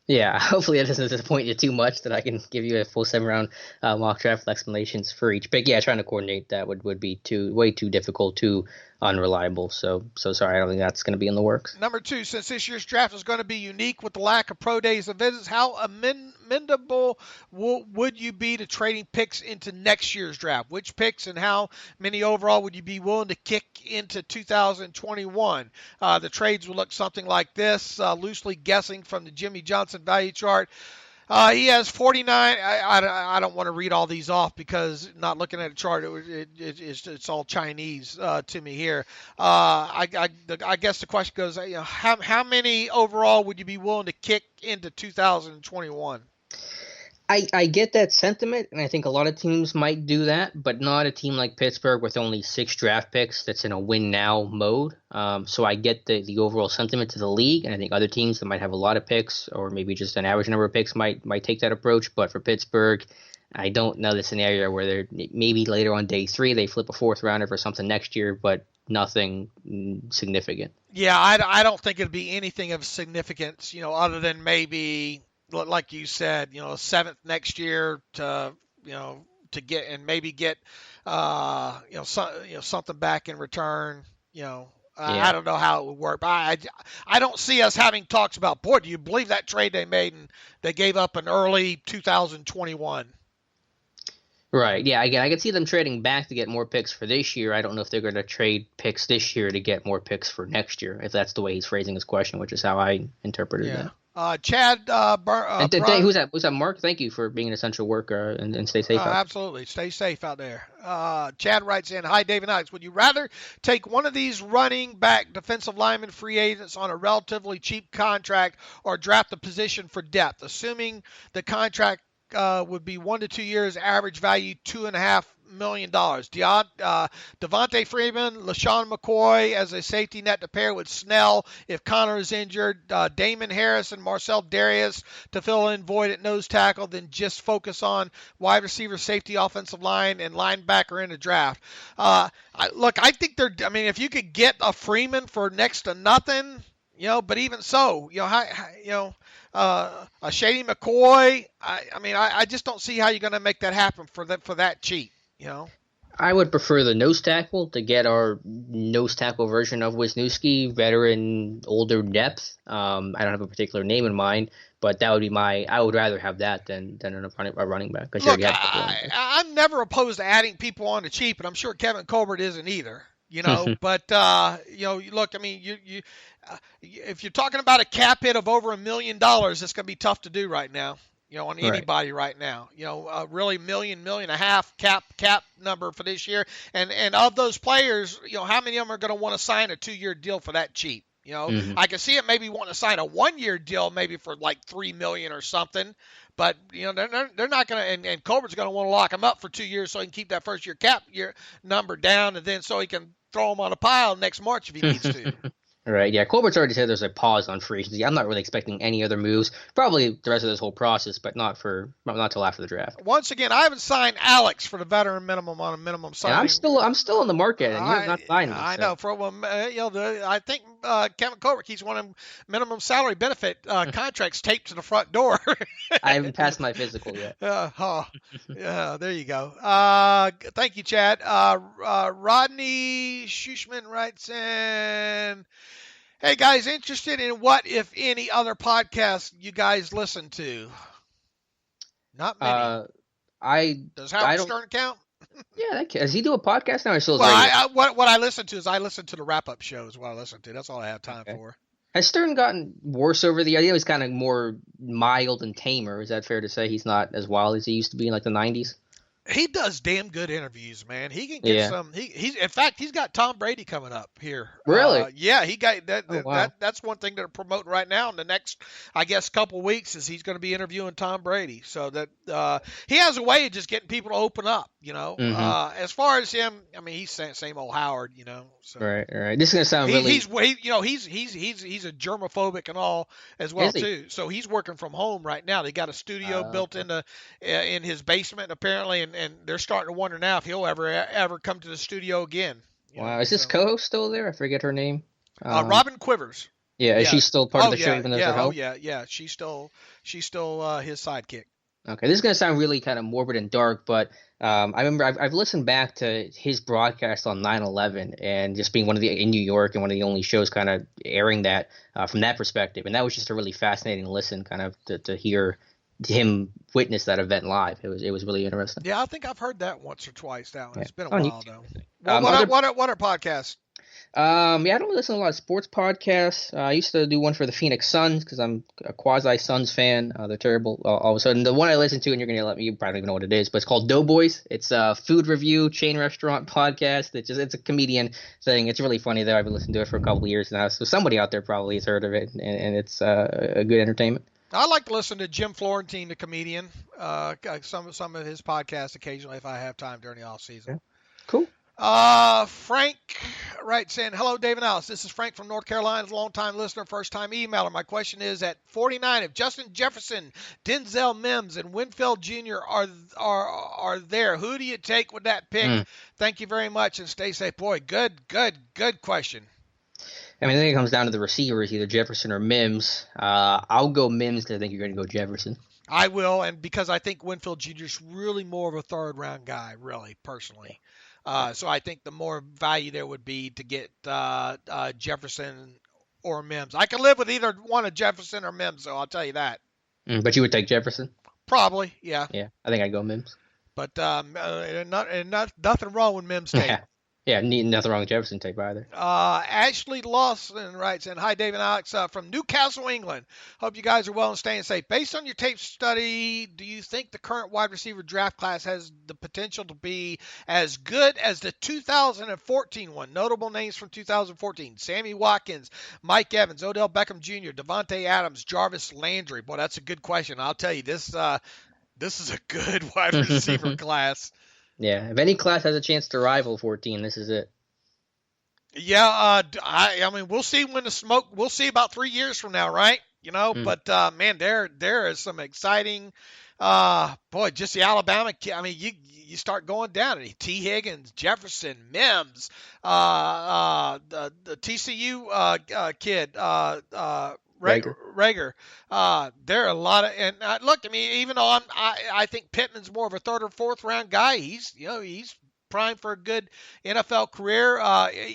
Yeah, hopefully that doesn't disappoint you too much that I can give you a full 7-round mock draft with explanations for each pick. Yeah, trying to coordinate that would be way too difficult, too unreliable. So sorry, I don't think that's going to be in the works. Number 2, since this year's draft is going to be unique with the lack of pro days and visits, how amenable would you be to trading picks into next year's draft? Which picks and how many overall would you be willing to kick into 2021? The trades will look something like this, loosely guessing from the Jimmy Johnson value chart. He has 49. I don't want to read all these off because not looking at a chart, it's all Chinese to me here. I guess the question goes, how many overall would you be willing to kick into 2021? I get that sentiment, and I think a lot of teams might do that, but not a team like Pittsburgh with only 6 draft picks that's in a win-now mode. So I get the overall sentiment to the league, and I think other teams that might have a lot of picks or maybe just an average number of picks might take that approach. But for Pittsburgh, I don't know the scenario where they're maybe later on day 3 they flip a 4th rounder for something next year, but nothing significant. Yeah, I don't think it'd be anything of significance, other than maybe, like you said, 7th next year to get and maybe get something back in return. I don't know how it would work. But I don't see us having talks about, boy, do you believe that trade they made and they gave up an early 2021? Right. Yeah. Again, I could see them trading back to get more picks for this year. I don't know if they're going to trade picks this year to get more picks for next year, if that's the way he's phrasing his question, which is how I interpreted that. Chad who's that? Was that Mark? Thank you for being an essential worker and stay safe. Absolutely. Stay safe out there. Chad writes in, hi, David Alex. Would you rather take one of these running back defensive lineman free agents on a relatively cheap contract or draft the position for depth, assuming the contract would be 1 to 2 years, average value $2.5 million. Devontae Freeman, LaShawn McCoy as a safety net to pair with Snell if Connor is injured, Damon Harris and Marcel Darius to fill in void at nose tackle, then just focus on wide receiver, safety, offensive line, and linebacker in the draft. I think if you could get a Freeman for next to nothing, but even so, a Shady McCoy, I just don't see how you're going to make that happen for that cheap. I would prefer the nose tackle to get our nose tackle version of Wisniewski, veteran, older depth. I don't have a particular name in mind, but that would be I would rather have that than a running back. Look, I'm never opposed to adding people on the cheap, and I'm sure Kevin Colbert isn't either. But look, if you're talking about a cap hit of over $1 million, it's going to be tough to do right now. On anybody right now, really $1.5 million cap number for this year. And of those players, how many of them are going to want to sign a 2-year deal for that cheap? I can see it maybe wanting to sign a 1-year deal, maybe for like $3 million or something. But, they're not going to, and Colbert's going to want to lock him up for 2 years so he can keep that first year cap year number down, and then so he can throw him on a pile next March if he needs to. Right, yeah. Colbert's already said there's a pause on free agency. I'm not really expecting any other moves. Probably the rest of this whole process, but not till after the draft. Once again, I haven't signed Alex for the veteran minimum on a minimum signing. Yeah, I'm still in the market, and you're not signing. I know. I think Kevin Colbert keeps one of them minimum salary benefit contracts taped to the front door. I haven't passed my physical yet. Yeah, there you go. Thank you, Chad. Rodney Schuschman writes in, hey guys, interested in what, if any, other podcasts you guys listen to? Not many. Does Howard Stern count? Yeah, does he do a podcast now? Or still what I listen to is the wrap-up show is what I listen to. That's all I have time for. Has Stern gotten worse over the years? He's kind of more mild and tamer. Is that fair to say? He's not as wild as he used to be in like the 90s? He does damn good interviews, man. He can get some. In fact, he's got Tom Brady coming up here. Really? Yeah, he got that. Wow. That's one thing they're promoting right now. In the next, I guess, couple of weeks, is he's going to be interviewing Tom Brady. So that he has a way of just getting people to open up. As far as him, he's same old Howard. So. Right. This is gonna sound really. He's a germophobic and all as well too. So he's working from home right now. They got a studio built in his basement apparently, and they're starting to wonder now if he'll ever come to the studio again. Wow, is this co-host still there? I forget her name. Robin Quivers. Yeah, is she still part of the show even though her help? Yeah. She's still his sidekick. Okay, this is going to sound really kind of morbid and dark, but I remember I've listened back to his broadcast on 9/11 and just being in New York and one of the only shows kind of airing that from that perspective, and that was just a really fascinating listen, kind of to hear him witness that event live. It was really interesting. Yeah, I think I've heard that once or twice now. Yeah. It's been a On while, YouTube, though. What are podcasts? Yeah, I don't listen to a lot of sports podcasts. I used to do one for the Phoenix Suns because I'm a quasi Suns fan. They're terrible. All of a sudden, the one I listen to, and you're gonna let me, you probably don't even know what it is, but it's called Doughboys. It's a food review chain restaurant podcast. It's a comedian thing. It's really funny though. I've been listening to it for a couple of years now, so somebody out there probably has heard of it, and it's a good entertainment. I like to listen to Jim Florentine, the comedian. Some of his podcasts occasionally if I have time during the off season. Yeah. Cool. Frank writes in, hello, Dave and Alice. This is Frank from North Carolina, long-time listener, first-time emailer. My question is, at 49, if Justin Jefferson, Denzel Mims, and Winfield Jr. are there, who do you take with that pick? Thank you very much, and stay safe. Boy, good question. I mean, I think it comes down to the receivers, either Jefferson or Mims. I'll go Mims because I think you're going to go Jefferson. I will, and because I think Winfield Jr. is really more of a third-round guy, really, personally. So I think the more value there would be to get Jefferson or Mims. I can live with either one of Jefferson or Mims, so I'll tell you that. But you would take Jefferson? Probably, yeah. Yeah, I think I'd go Mims. But nothing wrong with Mims tape. Yeah, nothing wrong with Jefferson tape either. Ashley Lawson writes in, hi, Dave and Alex, from Newcastle, England. Hope you guys are well and staying safe. Based on your tape study, do you think the current wide receiver draft class has the potential to be as good as the 2014 one? Notable names from 2014, Sammy Watkins, Mike Evans, Odell Beckham Jr., Devontae Adams, Jarvis Landry. Boy, that's a good question. I'll tell you, this is a good wide receiver class. Yeah, if any class has a chance to rival 14, this is it. Yeah, I mean, we'll see when the smoke. We'll see about 3 years from now, right? But man, there is some exciting. Boy, just the Alabama kid. I mean, you start going down it. T. Higgins, Jefferson, Mims, the TCU kid, Rager. There are a lot of, and look, I mean, even though I think Pittman's more of a third or fourth round guy, he's primed for a good NFL career.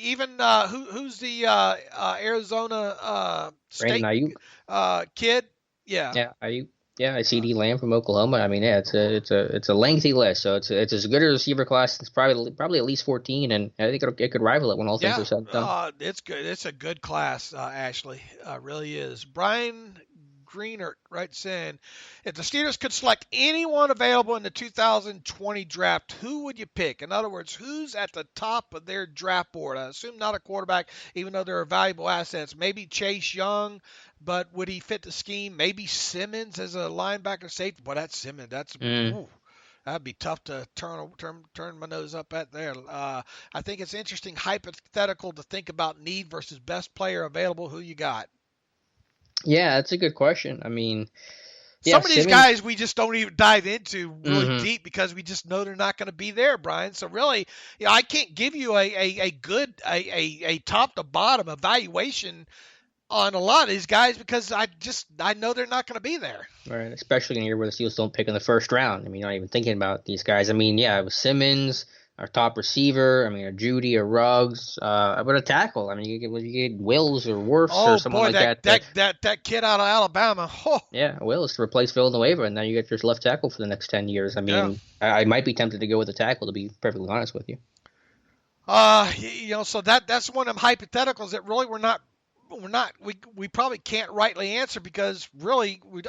Even who's the Arizona State kid? Yeah, Ayuk. Yeah, CD Lamb from Oklahoma. I mean, yeah, it's a lengthy list, so it's as good a receiver class. It's probably at least 14, and I think it could rival it when all things are said and done. It's good. It's a good class, Ashley. Really is. Brian Greenert writes in, if the Steelers could select anyone available in the 2020 draft, who would you pick? In other words, who's at the top of their draft board? I assume not a quarterback, even though there are valuable assets. Maybe Chase Young, but would he fit the scheme? Maybe Simmons as a linebacker safety. Boy, that's Simmons. That'd be tough to turn my nose up at there. I think it's interesting, hypothetical to think about need versus best player available. Who you got? Yeah, that's a good question. I mean, some of these guys we just don't even dive into really deep because we just know they're not going to be there, Brian. So really, I can't give you a good top to bottom evaluation on a lot of these guys because I know they're not going to be there. Right, especially in a year where the Steelers don't pick in the first round. I mean, you're not even thinking about these guys. I mean, yeah, it was Simmons, our top receiver. I mean, a Judy, a Ruggs, but a tackle. I mean, you get Wills or Wirfs or someone like that. That kid out of Alabama. Oh. Yeah, Wills to replace Villanueva, and now you get your left tackle for the next 10 years. I mean, I might be tempted to go with a tackle, to be perfectly honest with you. So that's one of them hypotheticals that really we probably can't rightly answer because really we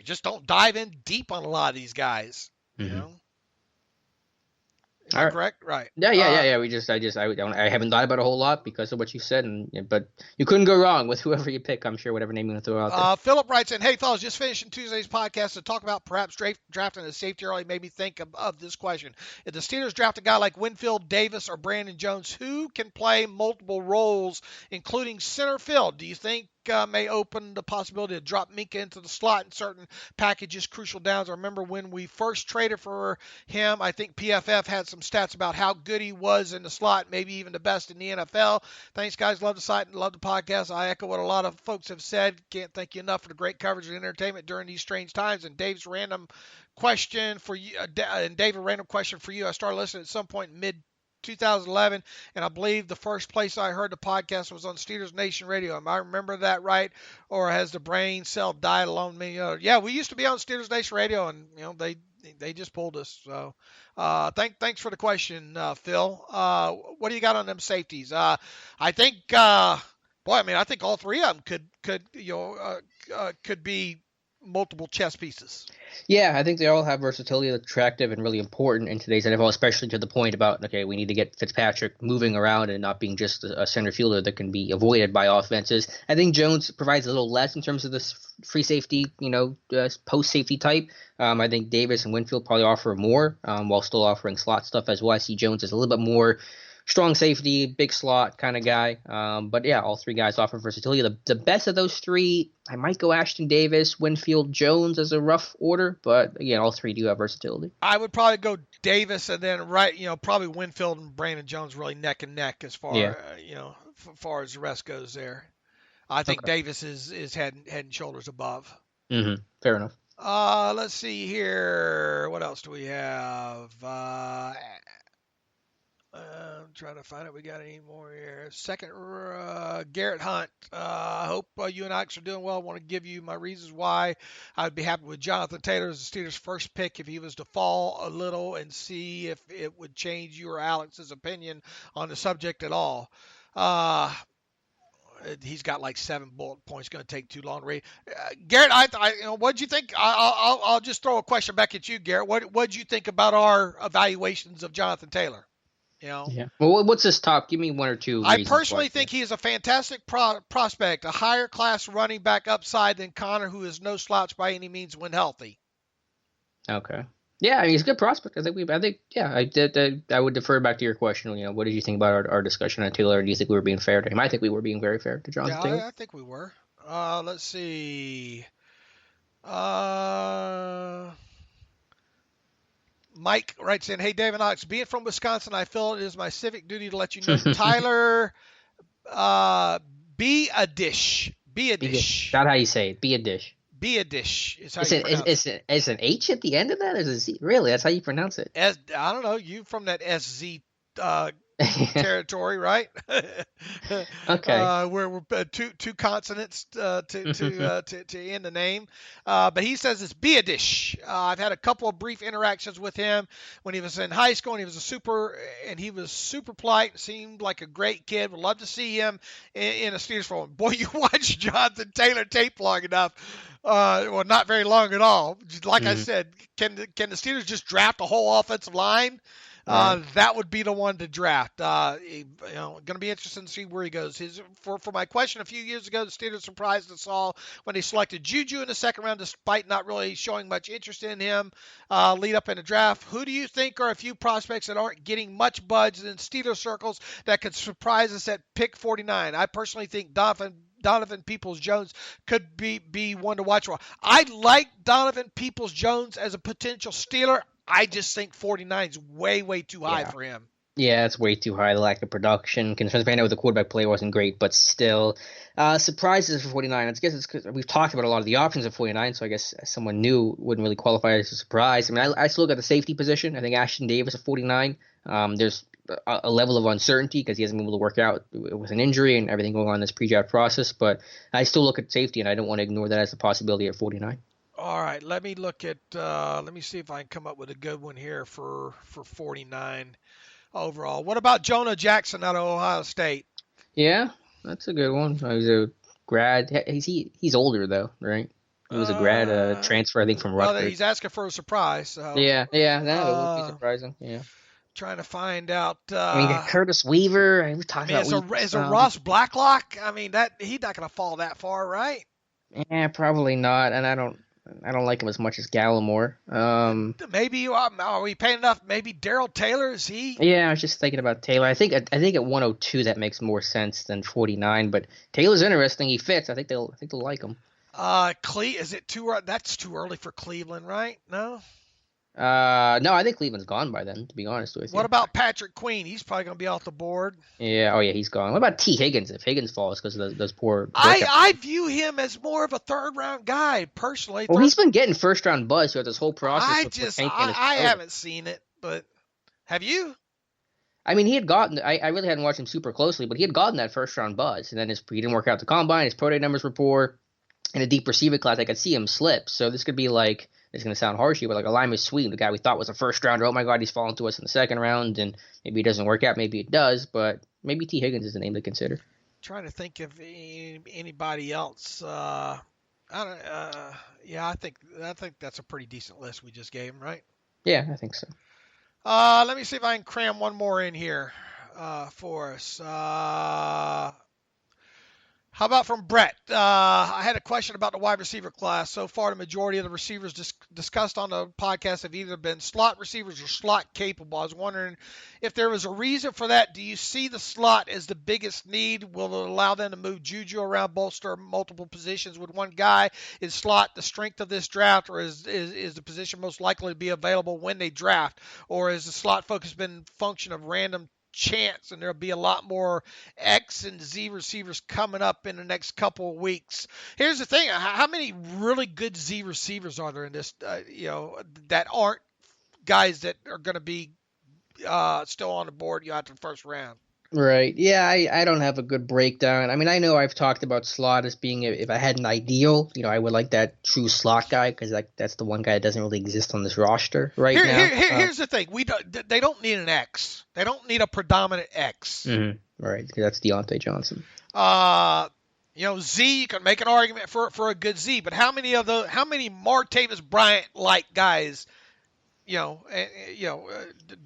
just don't dive in deep on a lot of these guys. You know. All right. Correct? Right. Yeah. I haven't thought about it a whole lot because of what you said, but you couldn't go wrong with whoever you pick. I'm sure whatever name you want to throw out there. Philip writes in, hey fellas, just finishing Tuesday's podcast to talk about perhaps drafting a safety early made me think of this question. If the Steelers draft a guy like Winfield Davis or Brandon Jones, who can play multiple roles, including center field? Do you think may open the possibility to drop Minka into the slot in certain packages, crucial downs? I remember when we first traded for him, I think PFF had some stats about how good he was in the slot, maybe even the best in the NFL. Thanks, guys. Love the site and love the podcast. I echo what a lot of folks have said. Can't thank you enough for the great coverage and entertainment during these strange times. And Dave's random question for you, I started listening at some point mid 2011, and I believe the first place I heard the podcast was on Steelers Nation Radio. Am I remember that right, or has the brain cell died along me? Yeah, we used to be on Steelers Nation Radio, and they just pulled us. So, thanks for the question, Phil. What do you got on them safeties? I think, I think all three of them could be multiple chess pieces. Yeah, I think they all have versatility that's attractive and really important in today's NFL, especially to the point about, okay, we need to get Fitzpatrick moving around and not being just a center fielder that can be avoided by offenses. I think Jones provides a little less in terms of this free safety, post safety type. I think Davis and Winfield probably offer more while still offering slot stuff as well. I see Jones as a little bit more strong safety, big slot kind of guy. But yeah, all three guys offer versatility. The best of those three, I might go Ashton Davis, Winfield, Jones as a rough order. But again, all three do have versatility. I would probably go Davis and then probably Winfield and Brandon Jones really neck and neck as far far as the rest goes there. I think Davis is head and shoulders above. Mm-hmm. Fair enough. Let's see here. What else do we have? I'm trying to find it. We got any more here? Second, Garrett Hunt. I hope you and Alex are doing well. I want to give you my reasons why I would be happy with Jonathan Taylor as the Steelers' first pick if he was to fall a little, and see if it would change you or Alex's opinion on the subject at all. He's got like 7 bullet points. Going to take too long to read. Garrett, what'd you think? I'll just throw a question back at you, Garrett. What'd you think about our evaluations of Jonathan Taylor? Yeah. Well, what's his top? Give me one or two. I personally think he is a fantastic prospect, a higher class running back upside than Connor, who is no slouch by any means when healthy. Okay. Yeah, I mean, he's a good prospect. I would defer back to your question. What did you think about our discussion on Taylor? Do you think we were being fair to him? I think we were being very fair to Jonathan Taylor. I think we were. Let's see. Mike writes in, "Hey, David Knox, being from Wisconsin, I feel it is my civic duty to let you know Tyler be a dish. Be a dish. That's how you say it. Be a dish. Be a dish is how you pronounce it. Is an H at the end of that? Or is a Z? Really? That's how you pronounce it? I don't know. You from that SZ territory, right? Okay. We're two consonants to end the name. But he says it's Beadish. I've had a couple of brief interactions with him when he was in high school, and he was super polite. Seemed like a great kid. Would love to see him in a Steelers form. Boy, you watch Jonathan Taylor tape long enough. Well, not very long at all. Like I said, can the Steelers just draft a whole offensive line? That would be the one to draft. Going to be interesting to see where he goes. For my question a few years ago, the Steelers surprised us all when they selected Juju in the second round, despite not really showing much interest in him lead up in the draft. Who do you think are a few prospects that aren't getting much buzz in Steelers circles that could surprise us at pick 49? I personally think Donovan Peoples-Jones could be one to watch for. I like Donovan Peoples-Jones as a potential Steeler. I just think 49 is way, way too high for him. Yeah, it's way too high. The lack of production. Concerns I know the quarterback play wasn't great, but still. Surprises for 49. I guess it's because we've talked about a lot of the options at 49, so I guess someone new wouldn't really qualify as a surprise. I mean, I still look at the safety position. I think Ashton Davis at 49. There's a level of uncertainty because he hasn't been able to work out with an injury and everything going on in this pre-draft process, but I still look at safety, and I don't want to ignore that as a possibility at 49. All right, let me look at let me see if I can come up with a good one here for 49 overall. What about Jonah Jackson out of Ohio State? Yeah, that's a good one. He's a grad. He's older though, right? He was a grad transfer, I think, from Rutgers. Well, he's asking for a surprise. So. Yeah, that would be surprising. Yeah. Trying to find out. Curtis Weaver. We talked about is a Ross Blacklock. I mean, he's not going to fall that far, right? Yeah, probably not. And I don't like him as much as Gallimore. Maybe are we paying enough? Maybe Darrell Taylor, is he? Yeah, I was just thinking about Taylor. I think at 102 that makes more sense than 49. But Taylor's interesting. He fits. I think they'll like him. Is it too? That's too early for Cleveland, right? No. No, I think Cleveland's gone by then, to be honest with you. What about Patrick Queen? He's probably going to be off the board. Yeah, he's gone. What about T. Higgins? If Higgins falls because of those poor... I view him as more of a third-round guy, personally. Well, he's been getting first-round buzz throughout this whole process. I haven't seen it, but have you? I mean, he had gotten. I really hadn't watched him super closely, but he had gotten that first round buzz, and then he didn't work out the combine. His pro day numbers were poor. In a deep receiver class, I could see him slip. So this could be like, it's going to sound harsh here, but like a Lima Sweet, the guy we thought was a first rounder. Oh my God, he's fallen to us in the second round, and maybe it doesn't work out. Maybe it does, but maybe T. Higgins is the name to consider. Trying to think of anybody else. I think that's a pretty decent list we just gave him, right? Yeah, I think so. Let me see if I can cram one more in here for us. How about from Brett? I had a question about the wide receiver class. So far, the majority of the receivers discussed on the podcast have either been slot receivers or slot capable. I was wondering if there was a reason for that. Do you see the slot as the biggest need? Will it allow them to move Juju around, bolster multiple positions with one guy? Is slot the strength of this draft, or is the position most likely to be available when they draft? Or is the slot focus been function of random chance, and there'll be a lot more X and Z receivers coming up in the next couple of weeks? Here's the thing: how many really good Z receivers are there in this? That aren't guys that are going to be still on the board after the first round. Right. Yeah, I don't have a good breakdown. I mean, I know I've talked about slot as being, if I had an ideal, I would like that true slot guy, because that's the one guy that doesn't really exist on this roster right now. Here's the thing: they don't need an X. They don't need a predominant X. Mm-hmm. Right. That's Deontay Johnson. Z, you can make an argument for a good Z, but how many Martavis Bryant like guys, do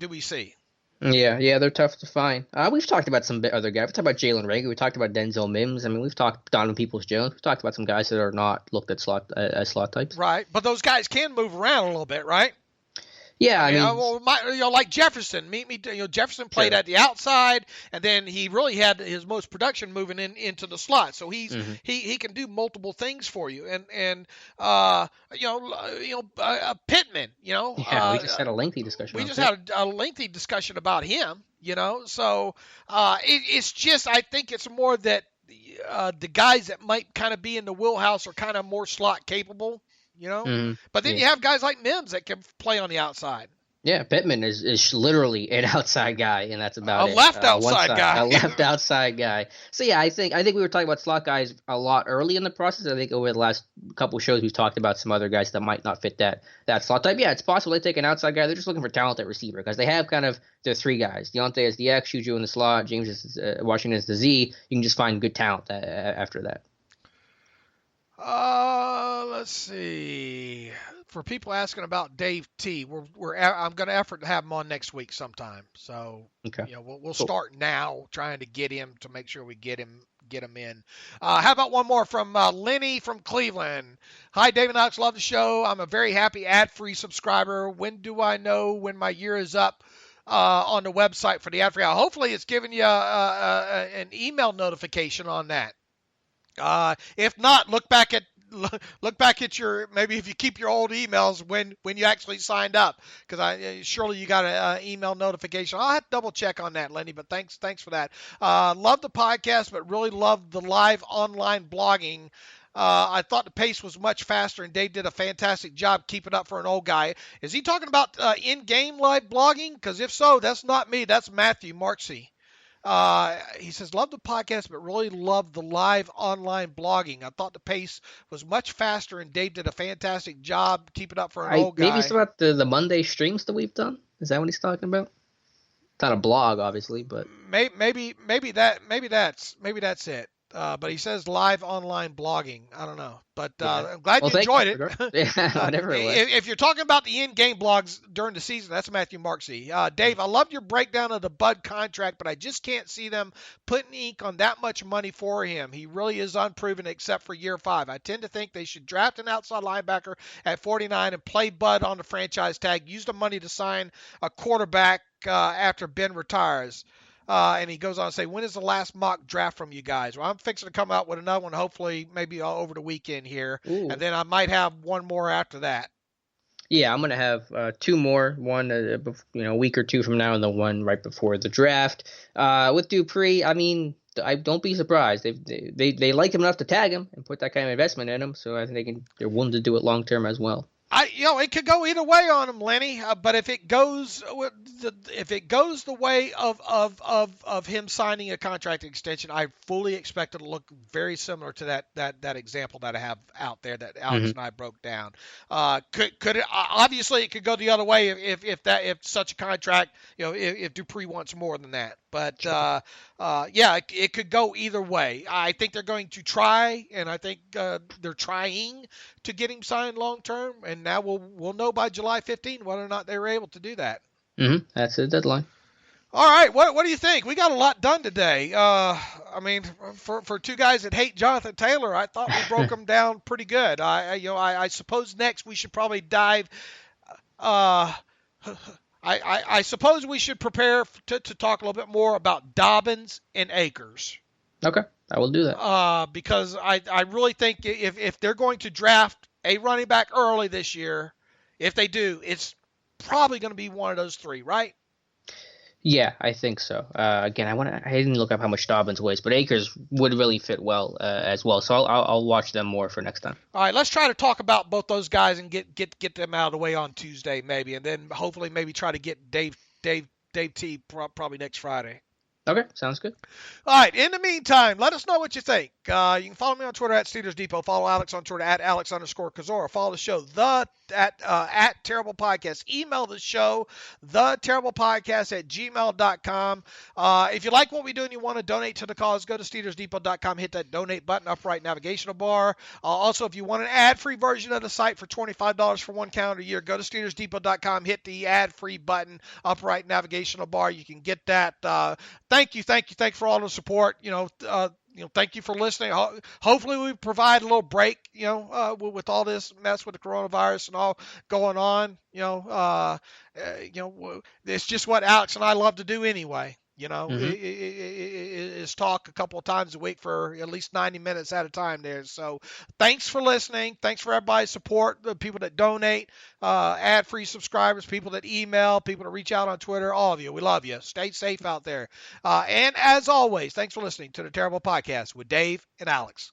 we see? Yeah, they're tough to find. We've talked about some other guys. We talked about Jalen Reagor. We talked about Denzel Mims. I mean, we've talked Donovan Peoples-Jones. We've talked about some guys that are not looked at as slot types. Right, but those guys can move around a little bit, right? Yeah, I mean, like Jefferson. Jefferson played at the outside, and then he really had his most production moving into the slot. So he can do multiple things for you. And Pittman. We just had a lengthy discussion. We just had a lengthy discussion about him. So it's just, I think it's more that the guys that might kind of be in the wheelhouse are kind of more slot capable. But then you have guys like Mims that can play on the outside. Yeah, Pittman is literally an outside guy, and that's about a left outside guy. A left outside guy. So yeah, I think we were talking about slot guys a lot early in the process. I think over the last couple of shows we've talked about some other guys that might not fit that slot type. Yeah, it's possible they take an outside guy. They're just looking for talent at receiver, because they have kind of their three guys. Deontay is the X, Juju in the slot, James is Washington is the Z. You can just find good talent after that. Let's see. For people asking about Dave T, I'm going to effort to have him on next week sometime. So, okay. We'll start now trying to get him, to make sure we get him in. How about one more from Lenny from Cleveland? Hi, David Knox. Love the show. I'm a very happy ad-free subscriber. When do I know when my year is up on the website for the ad-free? Hopefully it's giving you an email notification on that. If not, look back at your, maybe if you keep your old emails when you actually signed up, because surely you got an email notification. I'll have to double check on that, Lenny, but thanks for that. Love the podcast, but really love the live online blogging. I thought the pace was much faster, and Dave did a fantastic job keeping up for an old guy. Is he talking about in-game live blogging? Because if so, that's not me. That's Matthew Marksey. He says, love the podcast, but really love the live online blogging. I thought the pace was much faster, and Dave did a fantastic job keeping up for an old guy. Maybe it's about the Monday streams that we've done. Is that what he's talking about? It's not a blog, obviously, but maybe that's it. But he says live online blogging. I don't know. But I'm glad you enjoyed it. Yeah, whatever it was. If you're talking about the in-game blogs during the season, that's Matthew Marksey. Dave, I loved your breakdown of the Bud contract, but I just can't see them putting ink on that much money for him. He really is unproven except for year 5. I tend to think they should draft an outside linebacker at 49 and play Bud on the franchise tag. Use the money to sign a quarterback after Ben retires. And he goes on to say, when is the last mock draft from you guys? Well, I'm fixing to come out with another one, hopefully maybe over the weekend here. Ooh. And then I might have one more after that. Yeah, I'm going to have 2 more, one a week or 2 from now, and the one right before the draft. With Dupree, I mean, I don't be surprised. They like him enough to tag him and put that kind of investment in him, so I think they're willing to do it long term as well. It could go either way on him, Lenny. But if it goes the way of him signing a contract extension, I fully expect it to look very similar to that example that I have out there that Alex and I broke down. Could it, obviously it could go the other way if such a contract, if Dupree wants more than that. But it could go either way. I think they're going to try, and I think they're trying to get him signed long term. And now we'll know by July 15 whether or not they were able to do that. That's the deadline. All right, what do you think? We got a lot done today. For two guys that hate Jonathan Taylor, I thought we broke him down pretty good. I suppose next we should probably dive. I suppose we should prepare to talk a little bit more about Dobbins and Akers. Okay, I will do that. Because I really think if they're going to draft a running back early this year, if they do, it's probably going to be one of those three, right? Yeah, I think so. Again, I didn't look up how much Dobbins weighs, but Akers would really fit well as well. So I'll watch them more for next time. All right, let's try to talk about both those guys and get them out of the way on Tuesday maybe, and then hopefully maybe try to get Dave T probably next Friday. Okay, sounds good. All right, in the meantime, let us know what you think. You can follow me on Twitter at Steelers Depot. Follow Alex on Twitter at Alex_Kozora. Follow the show at Terrible Podcast. Email the show, theterriblepodcast@gmail.com. If you like what we do and you want to donate to the cause, go to SteelersDepot.com, hit that donate button, upright navigational bar. Also, if you want an ad-free version of the site for $25 for one calendar year, go to SteelersDepot.com, hit the ad-free button, upright navigational bar. You can get that. Thank you for all the support. Thank you for listening. Hopefully we provide a little break, with all this mess with the coronavirus and all going on. It's just what Alex and I love to do anyway. Is talk a couple of times a week for at least 90 minutes at a time there. So thanks for listening. Thanks for everybody's support, the people that donate, ad-free subscribers, people that email, people that reach out on Twitter, all of you. We love you. Stay safe out there. And as always, thanks for listening to the Terrible Podcast with Dave and Alex.